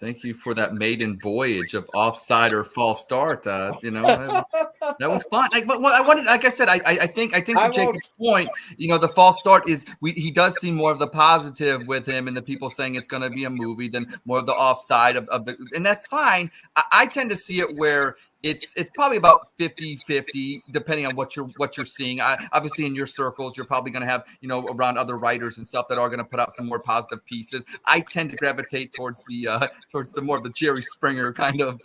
thank you for that maiden voyage of offside or false start. You know, that was fun. Like, but what I wanted, like I said, I think to Jacob's point, you know, the false start is he does see more of the positive with him, and the people saying it's going to be a movie than more of the offside of the, and that's fine. I tend to see it where it's probably about 50-50 depending on what you're seeing. Obviously in your circles you're probably going to have, you know, around other writers and stuff that are going to put out some more positive pieces. I tend to gravitate towards the more of the Jerry Springer kind of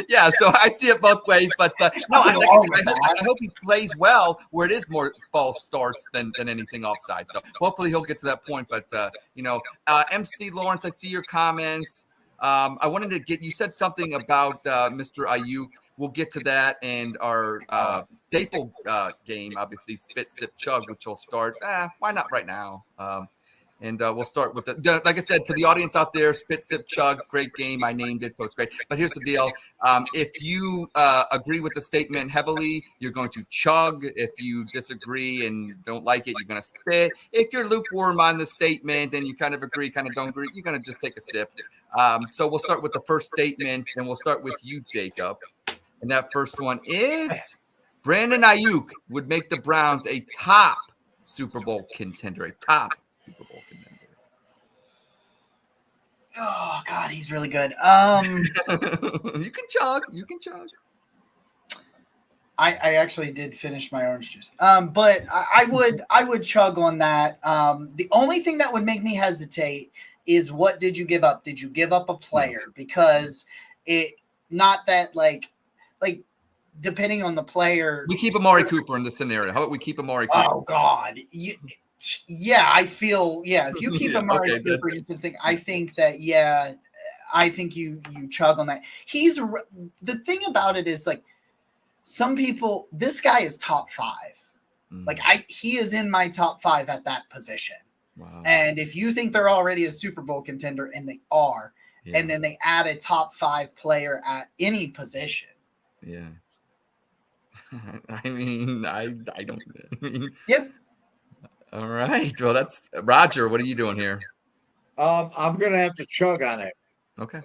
yeah, so I see it both ways, but no, I hope he plays well where it is more false starts than anything offside. So hopefully he'll get to that point. But you know, MC Lawrence, I see your comments. I wanted to get, you said something about Mr. Ayuk. We'll get to that, and our staple game, obviously, Spit, Sip, Chug, which will start. Why not right now? And we'll start with like I said, to the audience out there, Spit, Sip, Chug, great game. I named it, so it's great. But here's the deal. If you agree with the statement heavily, you're going to chug. If you disagree and don't like it, you're going to spit. If you're lukewarm on the statement and you kind of agree, kind of don't agree, you're going to just take a sip. So we'll start with the first statement, and we'll start with you, Jacob. And that first one is Brandon Ayuk would make the Browns a top Super Bowl contender, a top Super Bowl contender. Oh God, he's really good. You can chug. I actually did finish my orange juice. But I would chug on that. The only thing that would make me hesitate is what did you give up? Did you give up a player? Because it not that like depending on the player. We keep Amari Cooper in the scenario. How about we keep Amari Cooper? Oh God. Yeah, I feel if you keep Amari Cooper in something, I think that I think you chug on that. He's the thing about it is like some people, this guy is top 5. Like he is in my top 5 at that position. Wow. And if you think they're already a Super Bowl contender, and they are, and then they add a top 5 player at any position. Yeah. I mean, I don't. Yep. All right. Well, that's Roger. What are you doing here? I'm gonna have to chug on it. Okay.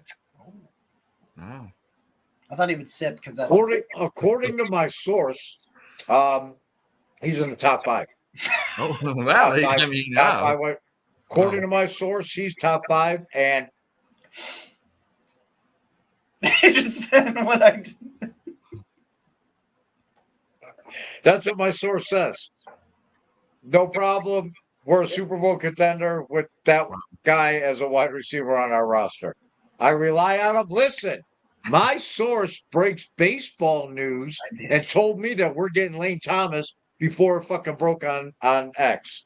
Wow. I thought he would sip because that's according to my source. He's in the top 5. Oh wow! I mean, wow. According to my source, he's top 5, and just what I did. That's what my source says. No problem. We're a Super Bowl contender with that guy as a wide receiver on our roster. I rely on him. Listen, my source breaks baseball news and told me that we're getting Lane Thomas before it fucking broke on X.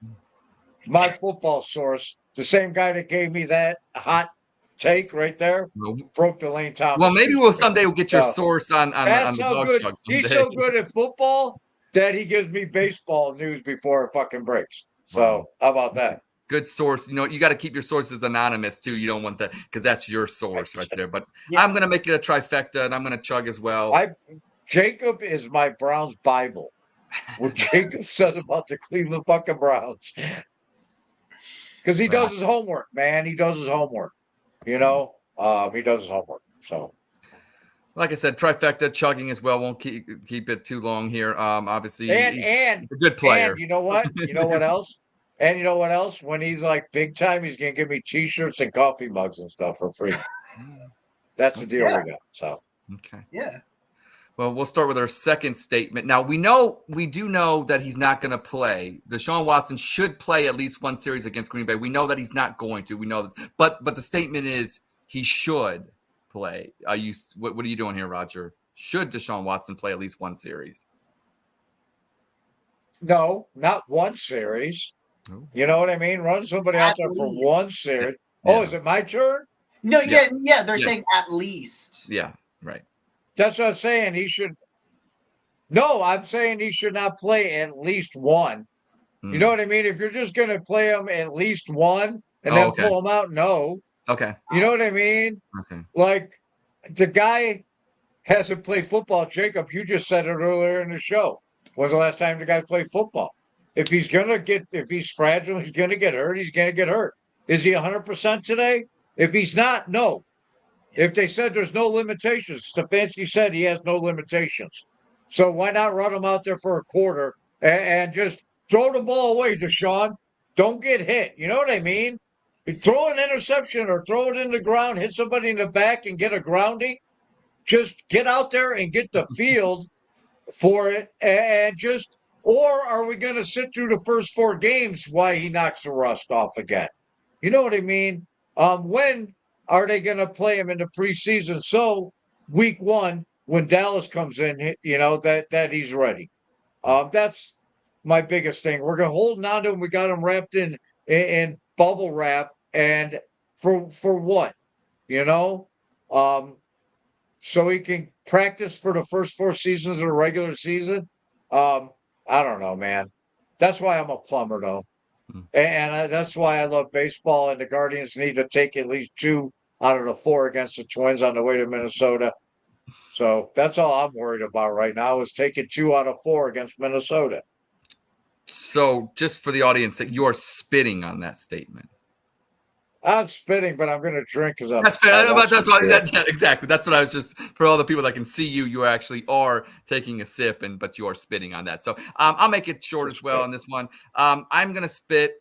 My football source, the same guy that gave me that hot take right there, broke the Lane Thomas. Well, maybe someday we'll get your source on the Dawg Chug someday. He's so good at football that he gives me baseball news before it fucking breaks. So how about that? Good source. You know, you got to keep your sources anonymous too. You don't want that because that's your source right there. But I'm going to make it a trifecta, and I'm going to chug as well. Jacob is my Browns Bible. What Jacob says about the Cleveland fucking Browns. Because he does his homework, man. He does his homework. You know, he does his homework. So, like I said, trifecta chugging as well. Won't keep it too long here. Obviously, and he's a good player. And you know what? You know what else? And you know what else? When he's like big time, he's gonna give me T-shirts and coffee mugs and stuff for free. That's the deal we got. So, okay, yeah. Well, we'll start with our second statement. Now, we do know that he's not going to play. Deshaun Watson should play at least one series against Green Bay. We know that he's not going to. We know this. But the statement is he should play. What are you doing here, Roger? Should Deshaun Watson play at least one series? No, not one series. Oh. You know what I mean? Run somebody out At there for least. one series. Yeah. Oh, is it my turn? No, Yeah. yeah, they're Yeah. saying at least. Yeah, right. That's what I'm saying. He should. No, I'm saying he should not play at least one. You know what I mean? If you're just going to play him at least one and Oh, then okay. pull him out, no. Okay. You know what I mean? Okay. Like the guy hasn't played football. Jacob, you just said it earlier in the show. When's the last time the guy played football? If he's fragile, he's gonna get hurt. He's gonna get hurt. Is he 100% today? If he's not, no. If they said there's no limitations, Stefanski said he has no limitations. So why not run him out there for a quarter and just throw the ball away, Deshaun? Don't get hit. You know what I mean? Throw an interception or throw it in the ground, hit somebody in the back and get a grounding. Just get out there and get the field for it and just, or are we going to sit through the first 4 games while he knocks the rust off again? You know what I mean? When are they going to play him in the preseason? So week 1, when Dallas comes in, you know, that he's ready. That's my biggest thing. We're going to hold on to him. We got him wrapped in bubble wrap. And for what? You know? So he can practice for the first 4 seasons of the regular season. I don't know, man. That's why I'm a plumber, though, and that's why I love baseball. And the Guardians need to take at least 2 out of the 4 against the Twins on the way to Minnesota. So that's all I'm worried about right now is taking 2 out of 4 against Minnesota. So, just for the audience, that you're spitting on that statement. I'm spitting, but I'm going to drink because I'm. That's fair. Yeah, exactly. That's what I was just for all the people that can see you. You actually are taking a sip, but you are spitting on that. So I'll make it short as well on this one. I'm going to spit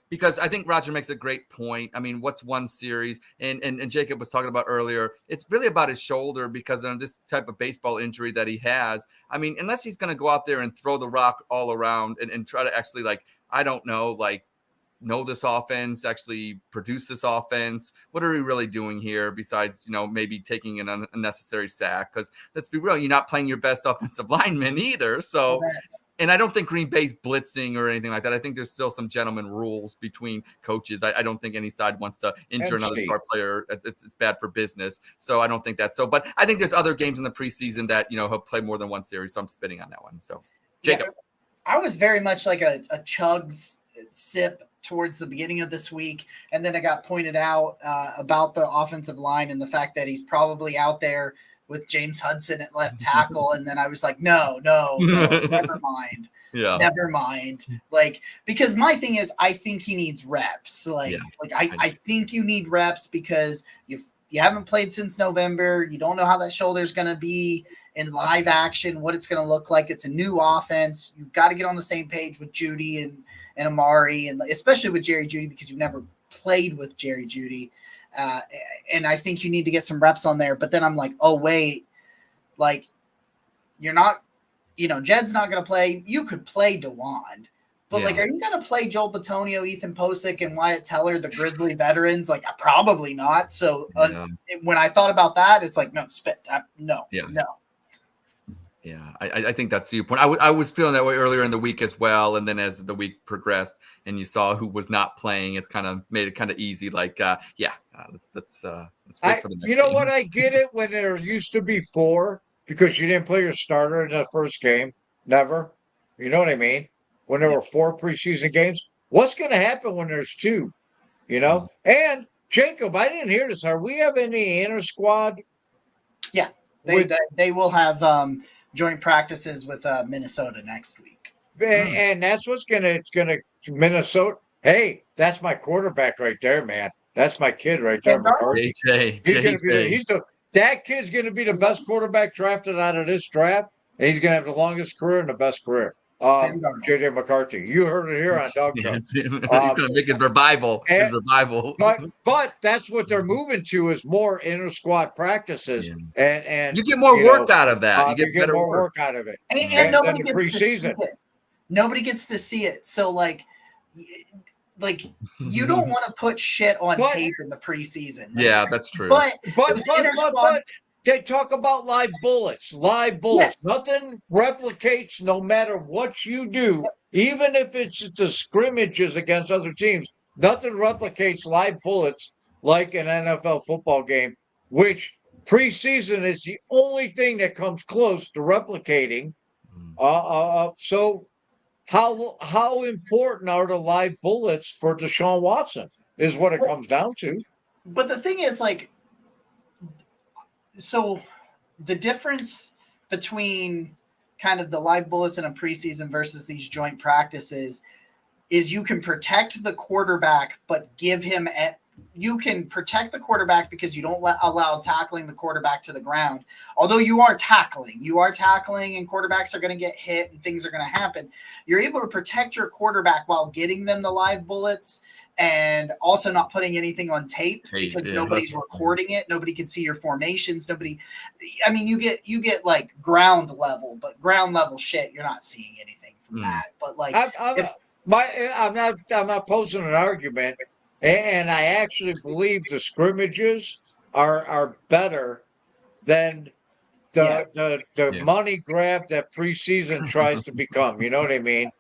because I think Roger makes a great point. I mean, what's one series? And Jacob was talking about earlier. It's really about his shoulder because of this type of baseball injury that he has. I mean, unless he's going to go out there and throw the rock all around and try to actually I don't know, know this offense, actually produce this offense. What are we really doing here besides, maybe taking an unnecessary sack? Because let's be real, you're not playing your best offensive lineman either. So, and I don't think Green Bay's blitzing or anything like that. I think there's still some gentleman rules between coaches. I don't think any side wants to injure another star player. It's bad for business. So I don't think that's so. But I think there's other games in the preseason that, he'll play more than one series. So I'm spitting on that one. So, Jacob. Yeah, I was very much like a Chug's sip towards the beginning of this week, and then it got pointed out about the offensive line and the fact that he's probably out there with James Hudson at left tackle, and then I was like, no, never mind. Yeah. Never mind. Because my thing is, I think he needs reps. I think you need reps because you haven't played since November. You don't know how that shoulder is going to be in live action, what it's going to look like. It's a new offense. You've got to get on the same page with Judy and Amari, and especially with Jerry Jeudy because you've never played with Jerry Jeudy. And I think you need to get some reps on there. But then I'm like, oh, wait, you're not, Jed's not going to play. You could play DeWand. But, are you going to play Joel Bitonio, Ethan Posick, and Wyatt Teller, the Grizzly veterans? Probably not. So when I thought about that, it's like, no, no. Yeah, I think that's the point. I was feeling that way earlier in the week as well, and then as the week progressed, and you saw who was not playing, it's kind of made it kind of easy. Let's wait for the next game. What? I get it when there used to be 4 because you didn't play your starter in the first game. Never. You know what I mean? When there were 4 preseason games, what's going to happen when there's 2? And Jacob, I didn't hear this. Are we having any inter squad? Yeah, they will have joint practices with Minnesota next week. And that's what's it's gonna Minnesota. Hey, that's my quarterback right there, man. That's my kid right there. That kid's gonna be the best quarterback drafted out of this draft, and he's gonna have the longest career and the best career. JJ McCarthy. You heard it here on Dawg Chug. He's gonna make his revival. But that's what they're moving to is more inter squad practices, and you get more work out of that. You get more work out of it. And nobody gets preseason. Nobody gets to see it. So you don't want to put shit on tape in the preseason. Yeah, that's true. But They talk about live bullets. Live bullets. Yes. Nothing replicates no matter what you do, even if it's the scrimmages against other teams. Nothing replicates live bullets like an NFL football game, which preseason is the only thing that comes close to replicating. So how important are the live bullets for Deshaun Watson is what it comes down to. But the thing is, like, so the difference between kind of the live bullets in a preseason versus these joint practices is you can protect the quarterback, but give him you can protect the quarterback because you don't allow tackling the quarterback to the ground. Although you are tackling and quarterbacks are going to get hit and things are going to happen. You're able to protect your quarterback while getting them the live bullets and also not putting anything on tape because nobody's recording it. Nobody can see your formations. You get like ground level shit. You're not seeing anything from that. But like, I'm not posing an argument, and I actually believe the scrimmages are better than the money grab that preseason tries to become. You know what I mean?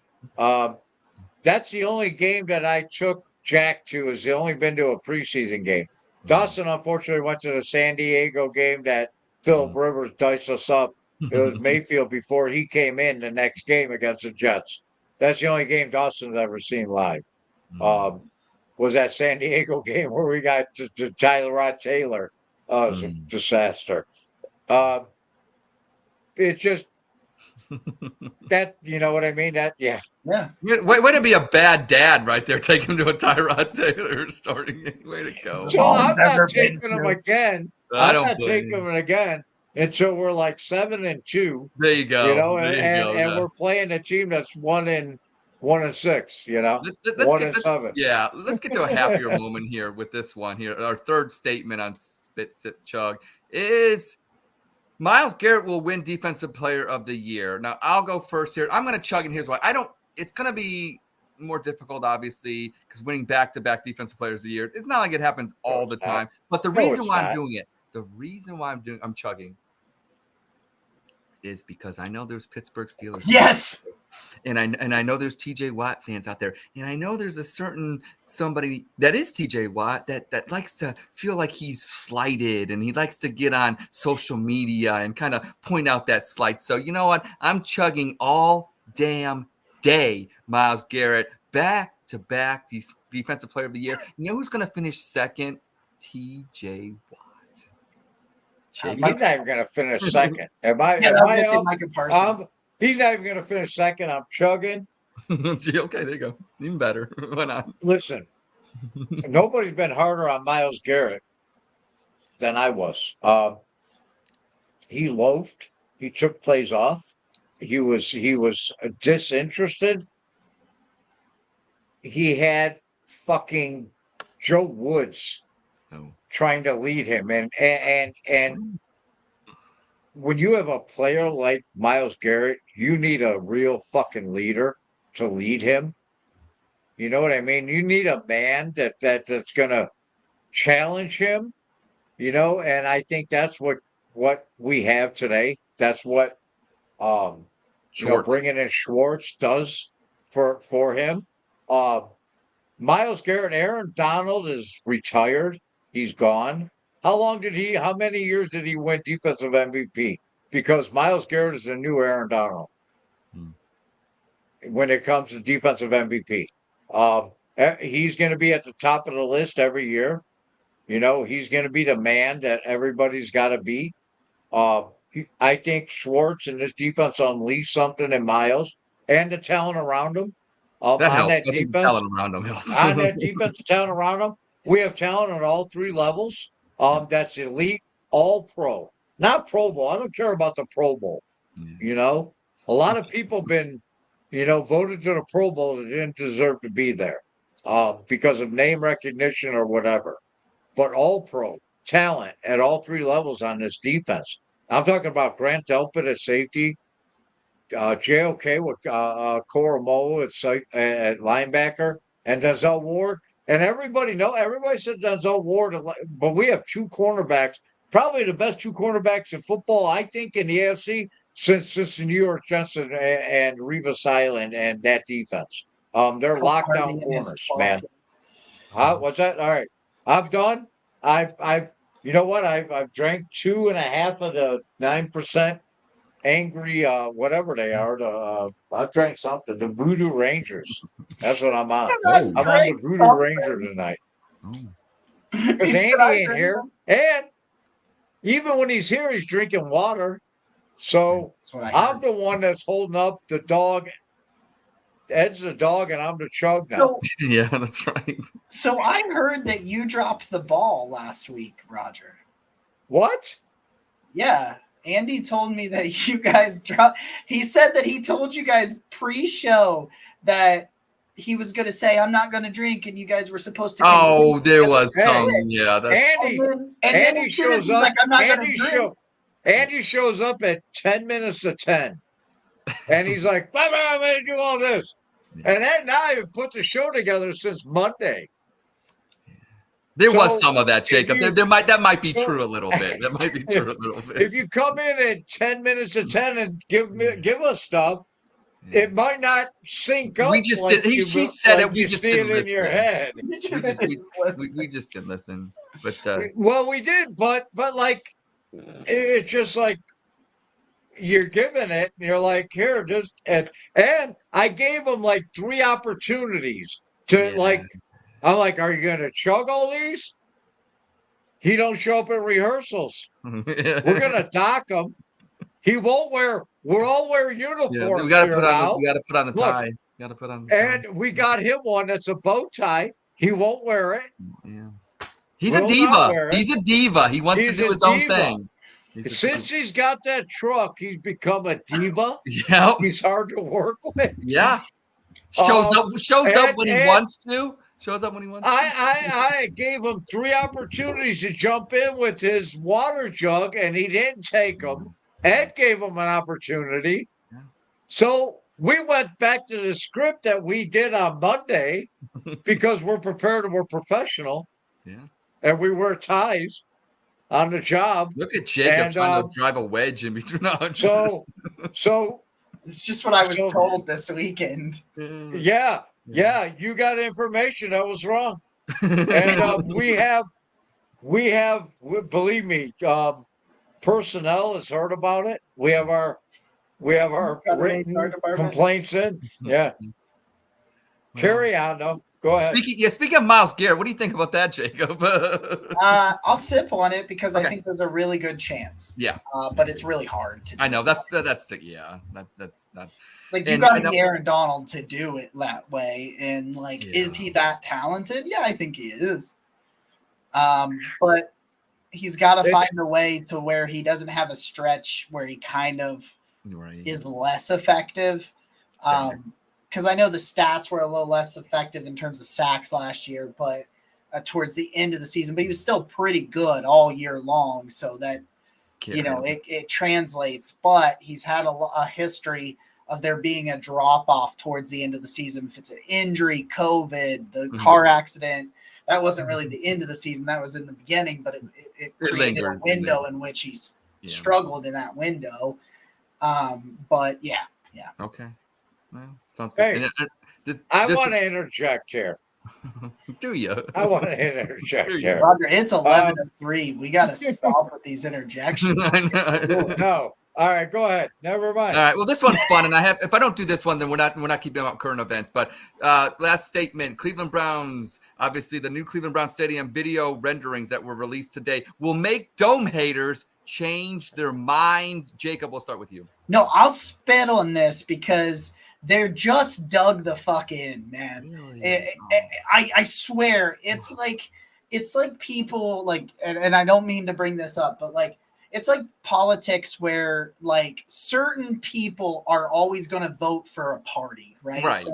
That's the only game that I took Jack to. Has only been to a preseason game. Dawson unfortunately went to the San Diego game that Philip Rivers diced us up. It was Mayfield before he came in the next game against the Jets. That's the only game Dawson's ever seen live. Was that San Diego game where we got to Tyler Rod Taylor? It's a disaster. It's just that, you know what I mean? Yeah. Way to be a bad dad right there. Take him to a Tyrod Taylor starting. Way to go. So I'm not taking him again. I'm not taking him again until we're like 7-2. There you go. You know, and we're playing a team that's 1-6. You know, let's 1-7. Yeah, let's get to a happier moment here with this one here. Our third statement on Spit Sit Chug is Myles Garrett will win Defensive Player of the Year. Now I'll go first here. I'm going to chug, and here's why. It's going to be more difficult, obviously, because winning back-to-back Defensive Players of the Year, it's not like it happens all the time. But the reason why I'm doing it, I'm chugging, is because I know there's Pittsburgh Steelers. Yes. And I know there's TJ Watt fans out there. And I know there's a certain somebody that is TJ Watt that likes to feel like he's slighted, and he likes to get on social media and kind of point out that slight. So you know what? I'm chugging all damn day Myles Garrett back-to-back Defensive Player of the Year. You know who's going to finish second? TJ Watt. He's not even going to finish second. He's not even going to finish second. I'm chugging. Okay, there you go. Even better. Why not? Listen, nobody's been harder on Myles Garrett than I was. He loafed. He took plays off. He was disinterested. He had fucking Joe Woods trying to lead him, and when you have a player like Myles Garrett, you need a real fucking leader to lead him. You know what I mean? You need a man that's gonna challenge him. You know, and I think that's what we have today. That's what bringing in Schwartz does for him. Myles Garrett, Aaron Donald is retired. He's gone. How many years did he win defensive MVP? Because Myles Garrett is the new Aaron Donald when it comes to defensive MVP. He's going to be at the top of the list every year. You know, he's going to be the man that everybody's got to be. I think Schwartz and this defense unleashed something in Myles and the talent around him. That defense, talent around him helps. On that defense, the talent around him. We have talent at all three levels. That's elite, all pro, not Pro Bowl. I don't care about the Pro Bowl. You know, a lot of people been, voted to the Pro Bowl that didn't deserve to be there because of name recognition or whatever. But all pro talent at all three levels on this defense. I'm talking about Grant Delpit at safety, JOK with Koromoa at linebacker, and Denzel Ward. And everybody said Denzel Ward, but we have two cornerbacks probably the best two cornerbacks in football, I think, in the AFC since the New York Jets and Revis Island and that defense. They're lockdown corners, man. What's that? All right, I'm done. I've you know what? I've drank 2.5 of the 9% angry whatever they are. I've drank something. The Voodoo Rangers. That's what I'm on. I'm on the Voodoo Ranger tonight. Because Andy ain't here, and even when he's here, he's drinking water. So I'm the one that's holding up the dog. Ed's the dog, and I'm the chug now. Yeah, that's right. So I heard that you dropped the ball last week, Roger. What? Yeah. Andy told me that you guys dropped. He said that he told you guys pre-show that he was going to say, I'm not going to drink, and you guys were supposed to. Oh, there was some. Yeah. That's... Andy shows up. Like, I'm not Andy shows up at 10 minutes to 10. And he's like, I'm going to do all this. And then now I've put the show together since Monday. There was some of that, Jacob. That might be true a little bit. That might be true a little bit. If you come in at 10 minutes to 10 and give us stuff, it might not sync up. We just did. He said it. We just didn't listen. In your head. We just didn't listen. But well, we did, but like it's just like you're giving it, and you're like, here, just and I gave him like 3 opportunities to like. I'm like, are you gonna chug all these? He don't show up at rehearsals. We're gonna dock him. He won't wear. We'll all wear uniforms. Yeah, we gotta put on. We gotta put on the tie. Gotta put on. And we got him one that's a bow tie. He won't wear it. Yeah. He's a diva. He's a diva. He wants to do his own thing. Since he's got that truck, he's become a diva. Yeah. He's hard to work with. Yeah. Shows up when he wants to. Shows up when he wants to. I gave him 3 opportunities to jump in with his water jug, and he didn't take them. Ed gave him an opportunity. Yeah. So we went back to the script that we did on Monday because we're prepared and we're professional. Yeah. And we wear ties on the job. Look at Jacob trying to drive a wedge in between. So it's just what I was told this weekend. Yeah, you got information that was wrong. And we have, believe me, personnel has heard about it. We have our written complaints in. Yeah. Carry on though. Go ahead. Speaking of Myles Garrett, what do you think about that, Jacob? I'll sip on it because I think there's a really good chance. Yeah. But it's really hard to do. I know that's not like you got to be Aaron Donald to do it that way. And like, is he that talented? Yeah, I think he is. But he's got to find a way to where he doesn't have a stretch where he kind of is less effective. Because I know the stats were a little less effective in terms of sacks last year, but towards the end of the season, but he was still pretty good all year long. So that, it translates, but he's had a history of there being a drop off towards the end of the season. If it's an injury, COVID, the car accident, that wasn't really the end of the season. That was in the beginning, but it created a window in which he struggled in that window. But yeah. Okay. Well, sounds good. Hey, I want to interject here. Do you? I want to interject here. Roger, it's 11-3. We got to stop with these interjections. No. All right, go ahead. Never mind. All right. Well, this one's fun, and if I don't do this one, then we're not keeping up current events. But last statement: Cleveland Browns, obviously the new Cleveland Browns Stadium video renderings that were released today will make dome haters change their minds. Jacob, we'll start with you. No, I'll spit on this because they're just dug the fuck in, man. Really? I swear, it's like people like, and I don't mean to bring this up, but like, it's like politics where like certain people are always going to vote for a party, right? Right.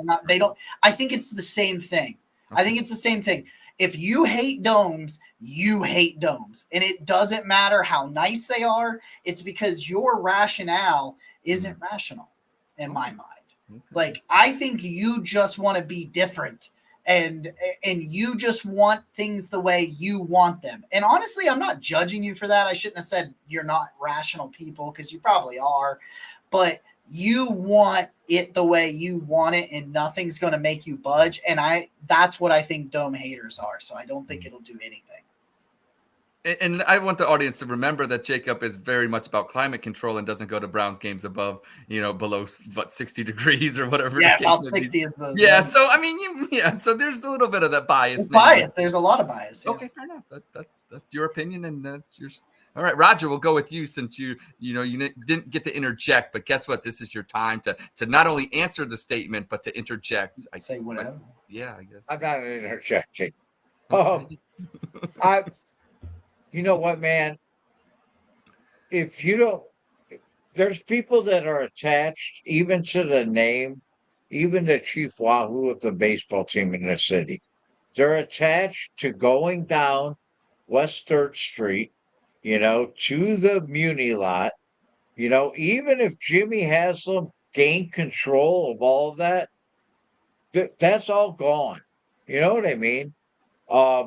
I think it's the same thing. Okay. I think it's the same thing. If you hate domes, you hate domes. And it doesn't matter how nice they are. It's because your rationale isn't rational in my mind. Okay. Like, I think you just want to be different and you just want things the way you want them. And honestly, I'm not judging you for that. I shouldn't have said you're not rational people, because you probably are, but you want it the way you want it, and nothing's going to make you budge. And that's what I think Dome haters are. So I don't think it'll do anything. And I want the audience to remember that Jacob is very much about climate control and doesn't go to Browns games above, below 60 degrees or whatever. Yeah, the case about may be. 60 is the Yeah. So I mean, so there's a little bit of that bias. It's bias. There's a lot of bias. Yeah. Okay, fair enough. That's your opinion, and that's yours. All right, Roger, we'll go with you since you didn't get to interject, but guess what? This is your time to not only answer the statement but to interject. Say whatever. Yeah, I guess. I'm not interjecting. Okay. You know what, man? If you don't, there's people that are attached even to the name, even the Chief Wahoo of the baseball team in the city. They're attached to going down West 3rd Street, to the Muni lot. Even if Jimmy Haslam gained control of all of that, that's all gone. You know what I mean? I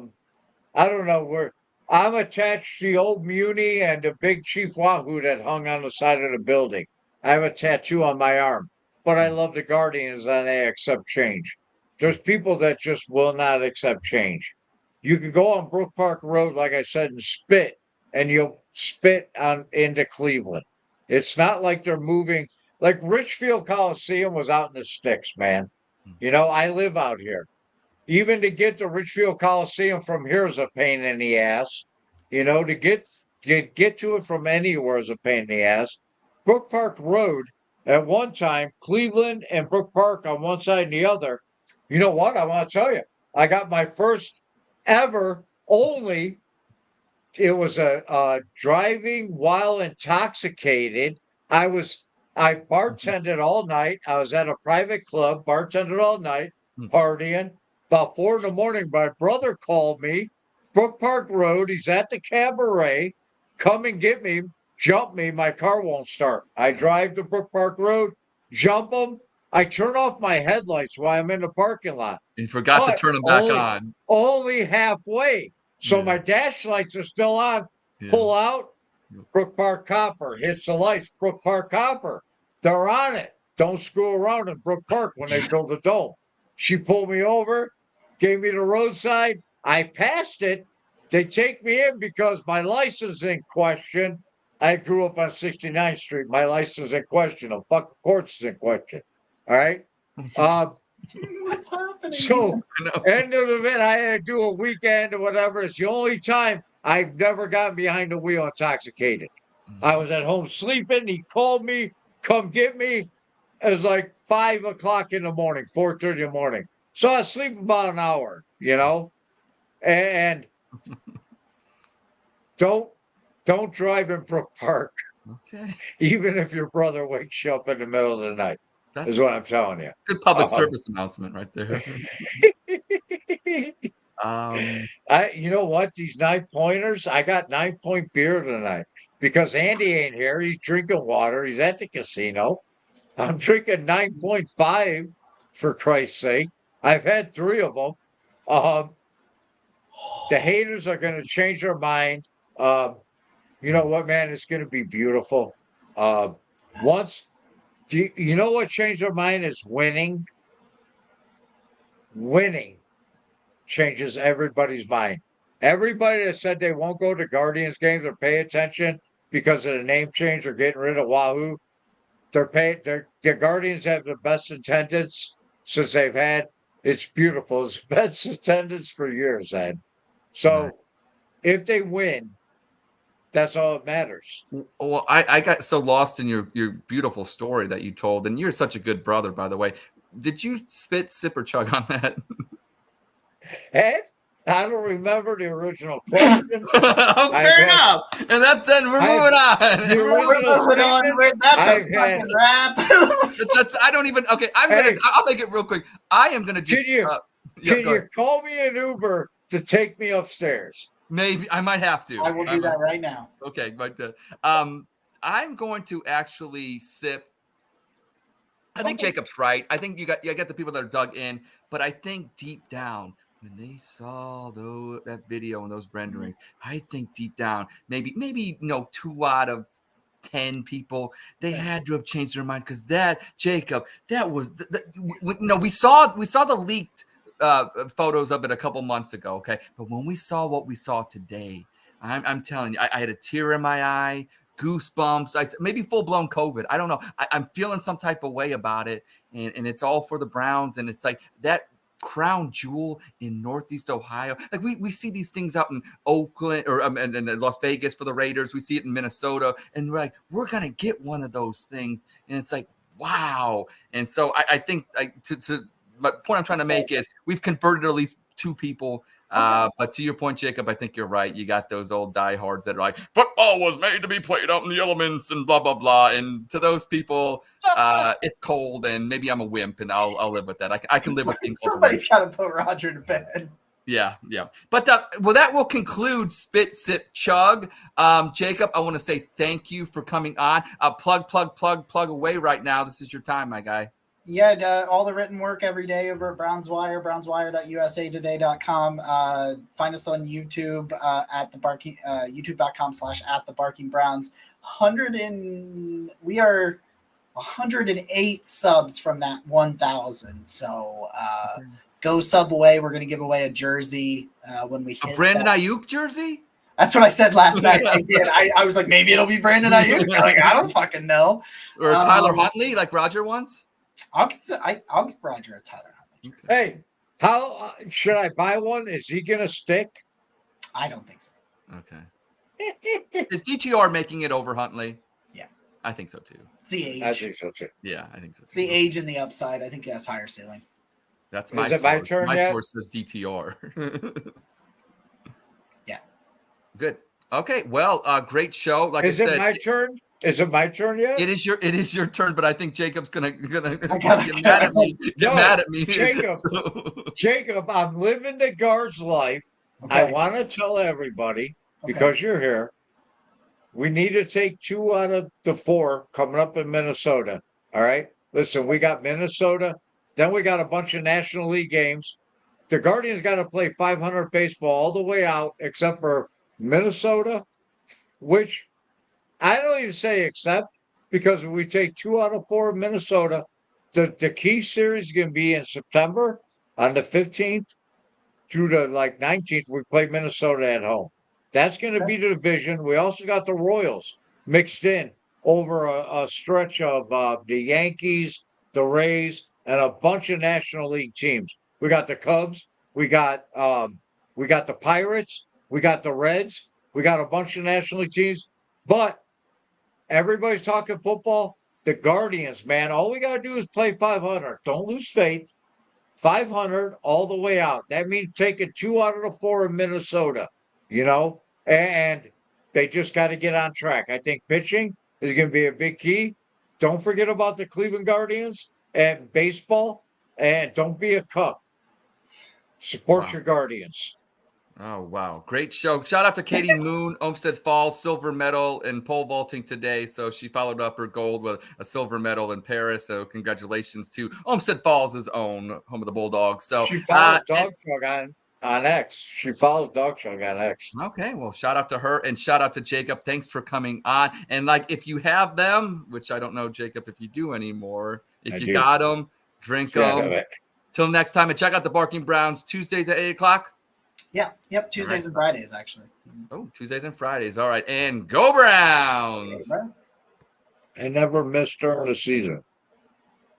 don't know where. I'm attached to the old Muni and the big Chief Wahoo that hung on the side of the building. I have a tattoo on my arm, but I love the Guardians and they accept change. There's people that just will not accept change. You can go on Brook Park Road, like I said, and spit, and you'll spit into Cleveland. It's not like they're moving. Like Richfield Coliseum was out in the sticks, man. I live out here. Even to get to Richfield Coliseum from here is a pain in the ass. To get to it from anywhere is a pain in the ass. Brook Park Road, at one time, Cleveland and Brook Park on one side and the other. You know what? I want to tell you, I got my first ever only. It was a driving while intoxicated. I bartended all night. I was at a private club, bartended all night, partying. About 4 a.m, my brother called me, Brook Park Road. He's at the cabaret. Come and get me, jump me. My car won't start. I drive to Brook Park Road, jump him. I turn off my headlights while I'm in the parking lot. And forgot to turn them back on. Only halfway. So my dash lights are still on. Yeah. Pull out. Brook Park Copper. Hits the lights. Brook Park Copper. They're on it. Don't screw around in Brook Park when they build the dome. She pulled me over, gave me the roadside. I passed it. They take me in because my license is in question. I grew up on 69th Street. My license is in question. The fucking courts is in question. All right. What's happening? So, end of the event, I had to do a weekend or whatever. It's the only time I've never gotten behind the wheel intoxicated. I was at home sleeping. He called me, come get me. It was like 5 o'clock in the morning, 4:30 in the morning. So I sleep about an hour, and don't drive in Brook Park. Okay. Even if your brother wakes you up in the middle of the night. That's what I'm telling you. Good public service announcement right there. You know what? These 9-pointers, I got 9-point beer tonight because Andy ain't here. He's drinking water. He's at the casino. I'm drinking 9.5 for Christ's sake. I've had 3 of them. The haters are going to change their mind. You know what, man? It's going to be beautiful. You know what changed their mind is winning. Winning changes everybody's mind. Everybody that said they won't go to Guardians games or pay attention because of the name change or getting rid of Wahoo, the Guardians have the best attendance since they've had. It's beautiful. It's the best attendance for years, Ed. So if they win, that's all that matters. Well, I got so lost in your beautiful story that you told, and you're such a good brother, by the way. Did you spit, sip, or chug on that? Ed, I don't remember the original question. Fair enough. And that's then we're moving on. We're moving on. That's a fucking rap. I don't even. Okay, I'll make it real quick. I am gonna just. Can you call me an Uber to take me upstairs? Maybe I might have to. I will do that right now. Okay, but I'm going to actually sip I think Jacob's right. I think you got the people that are dug in, but I think deep down when they saw that video and those renderings, I think deep down maybe 2 out of 10 people, they had to have changed their mind because Jacob, that was we saw the leaked photos of it a couple months ago, okay, but when we saw what we saw today, I'm telling you, I had a tear in my eye, goosebumps, maybe full-blown COVID. I don't know. I'm feeling some type of way about it, and it's all for the Browns, and it's like that crown jewel in Northeast Ohio. Like we see these things out in Oakland or and Las Vegas for the Raiders. We see it in Minnesota, and we're like, we're gonna get one of those things, and it's like, wow. And so I think to my point I'm trying to make is we've converted at least 2 people. But to your point, Jacob, I think you're right. You got those old diehards that are like, football was made to be played out in the elements and blah, blah, blah. And to those people, it's cold and maybe I'm a wimp and I'll live with that. I can live with things. Somebody's got to put Roger to bed. Yeah. But that will conclude Spit, Sip, Chug. Jacob, I want to say thank you for coming on. Plug away right now. This is your time, my guy. Yeah, all the written work every day over at Brownswire, brownswire.usatoday.com. Find us on YouTube at the Barking, youtube.com/@thebarkingbrowns. We are 108 subs from that 1,000. So go sub away. We're going to give away a jersey when we hit a Brandon Ayuk jersey. That's what I said last night. I did. I was like, maybe it'll be Brandon Ayuk. Like, I don't fucking know. Or Tyler Huntley, like Roger wants. I'll give Roger a Tyler Huntley. Hey, how should I buy one? Is he gonna stick? I don't think so. Okay. Is DTR making it over Huntley? Yeah, I think so too. It's the age. I think so too. Yeah, I think so too. It's the age and the upside. I think he has higher ceiling. That's my Is it source. my turn My yet? source says DTR. Yeah. Good. Okay. Well, great show. Like Is I said, it my turn? Is it my turn yet? It is your turn, but I think Jacob's gonna get mad at me. Jacob, I'm living the guard's life. Okay. I want to tell everybody, because you're here, we need to take 2 out of the 4 coming up in Minnesota. All right. Listen, we got Minnesota, then we got a bunch of National League games. The Guardians got to play 500 baseball all the way out, except for Minnesota, which I don't even say except, because if we take 2 out of 4 of Minnesota, the key series is going to be in September on the 15th through the 19th. We play Minnesota at home. That's going to be the division. We also got the Royals mixed in over a stretch of the Yankees, the Rays, and a bunch of National League teams. We got the Cubs. We got the Pirates. We got the Reds. We got a bunch of National League teams. But everybody's talking football. The Guardians, man, all we got to do is play 500. Don't lose faith. 500 all the way out. That means taking 2 out of the 4 in Minnesota, and they just got to get on track. I think pitching is going to be a big key. Don't forget about the Cleveland Guardians and baseball, and don't be a cuck. Support your Guardians. Oh, wow. Great show. Shout out to Katie Moon, Olmsted Falls, silver medal in pole vaulting today. So she followed up her gold with a silver medal in Paris. So congratulations to Olmsted Falls' own home of the Bulldogs. So she follows Dawg Chug on X. She follows Dawg Chug on X. Okay. Well, shout out to her and shout out to Jacob. Thanks for coming on. And if you have them, which I don't know, Jacob, if you do anymore, if you got them, drink them. Till next time, and check out the Barking Browns Tuesdays at 8:00. Yeah. Yep. Tuesdays and Fridays, actually. Oh, Tuesdays and Fridays. All right. And go Browns. And never miss during the season.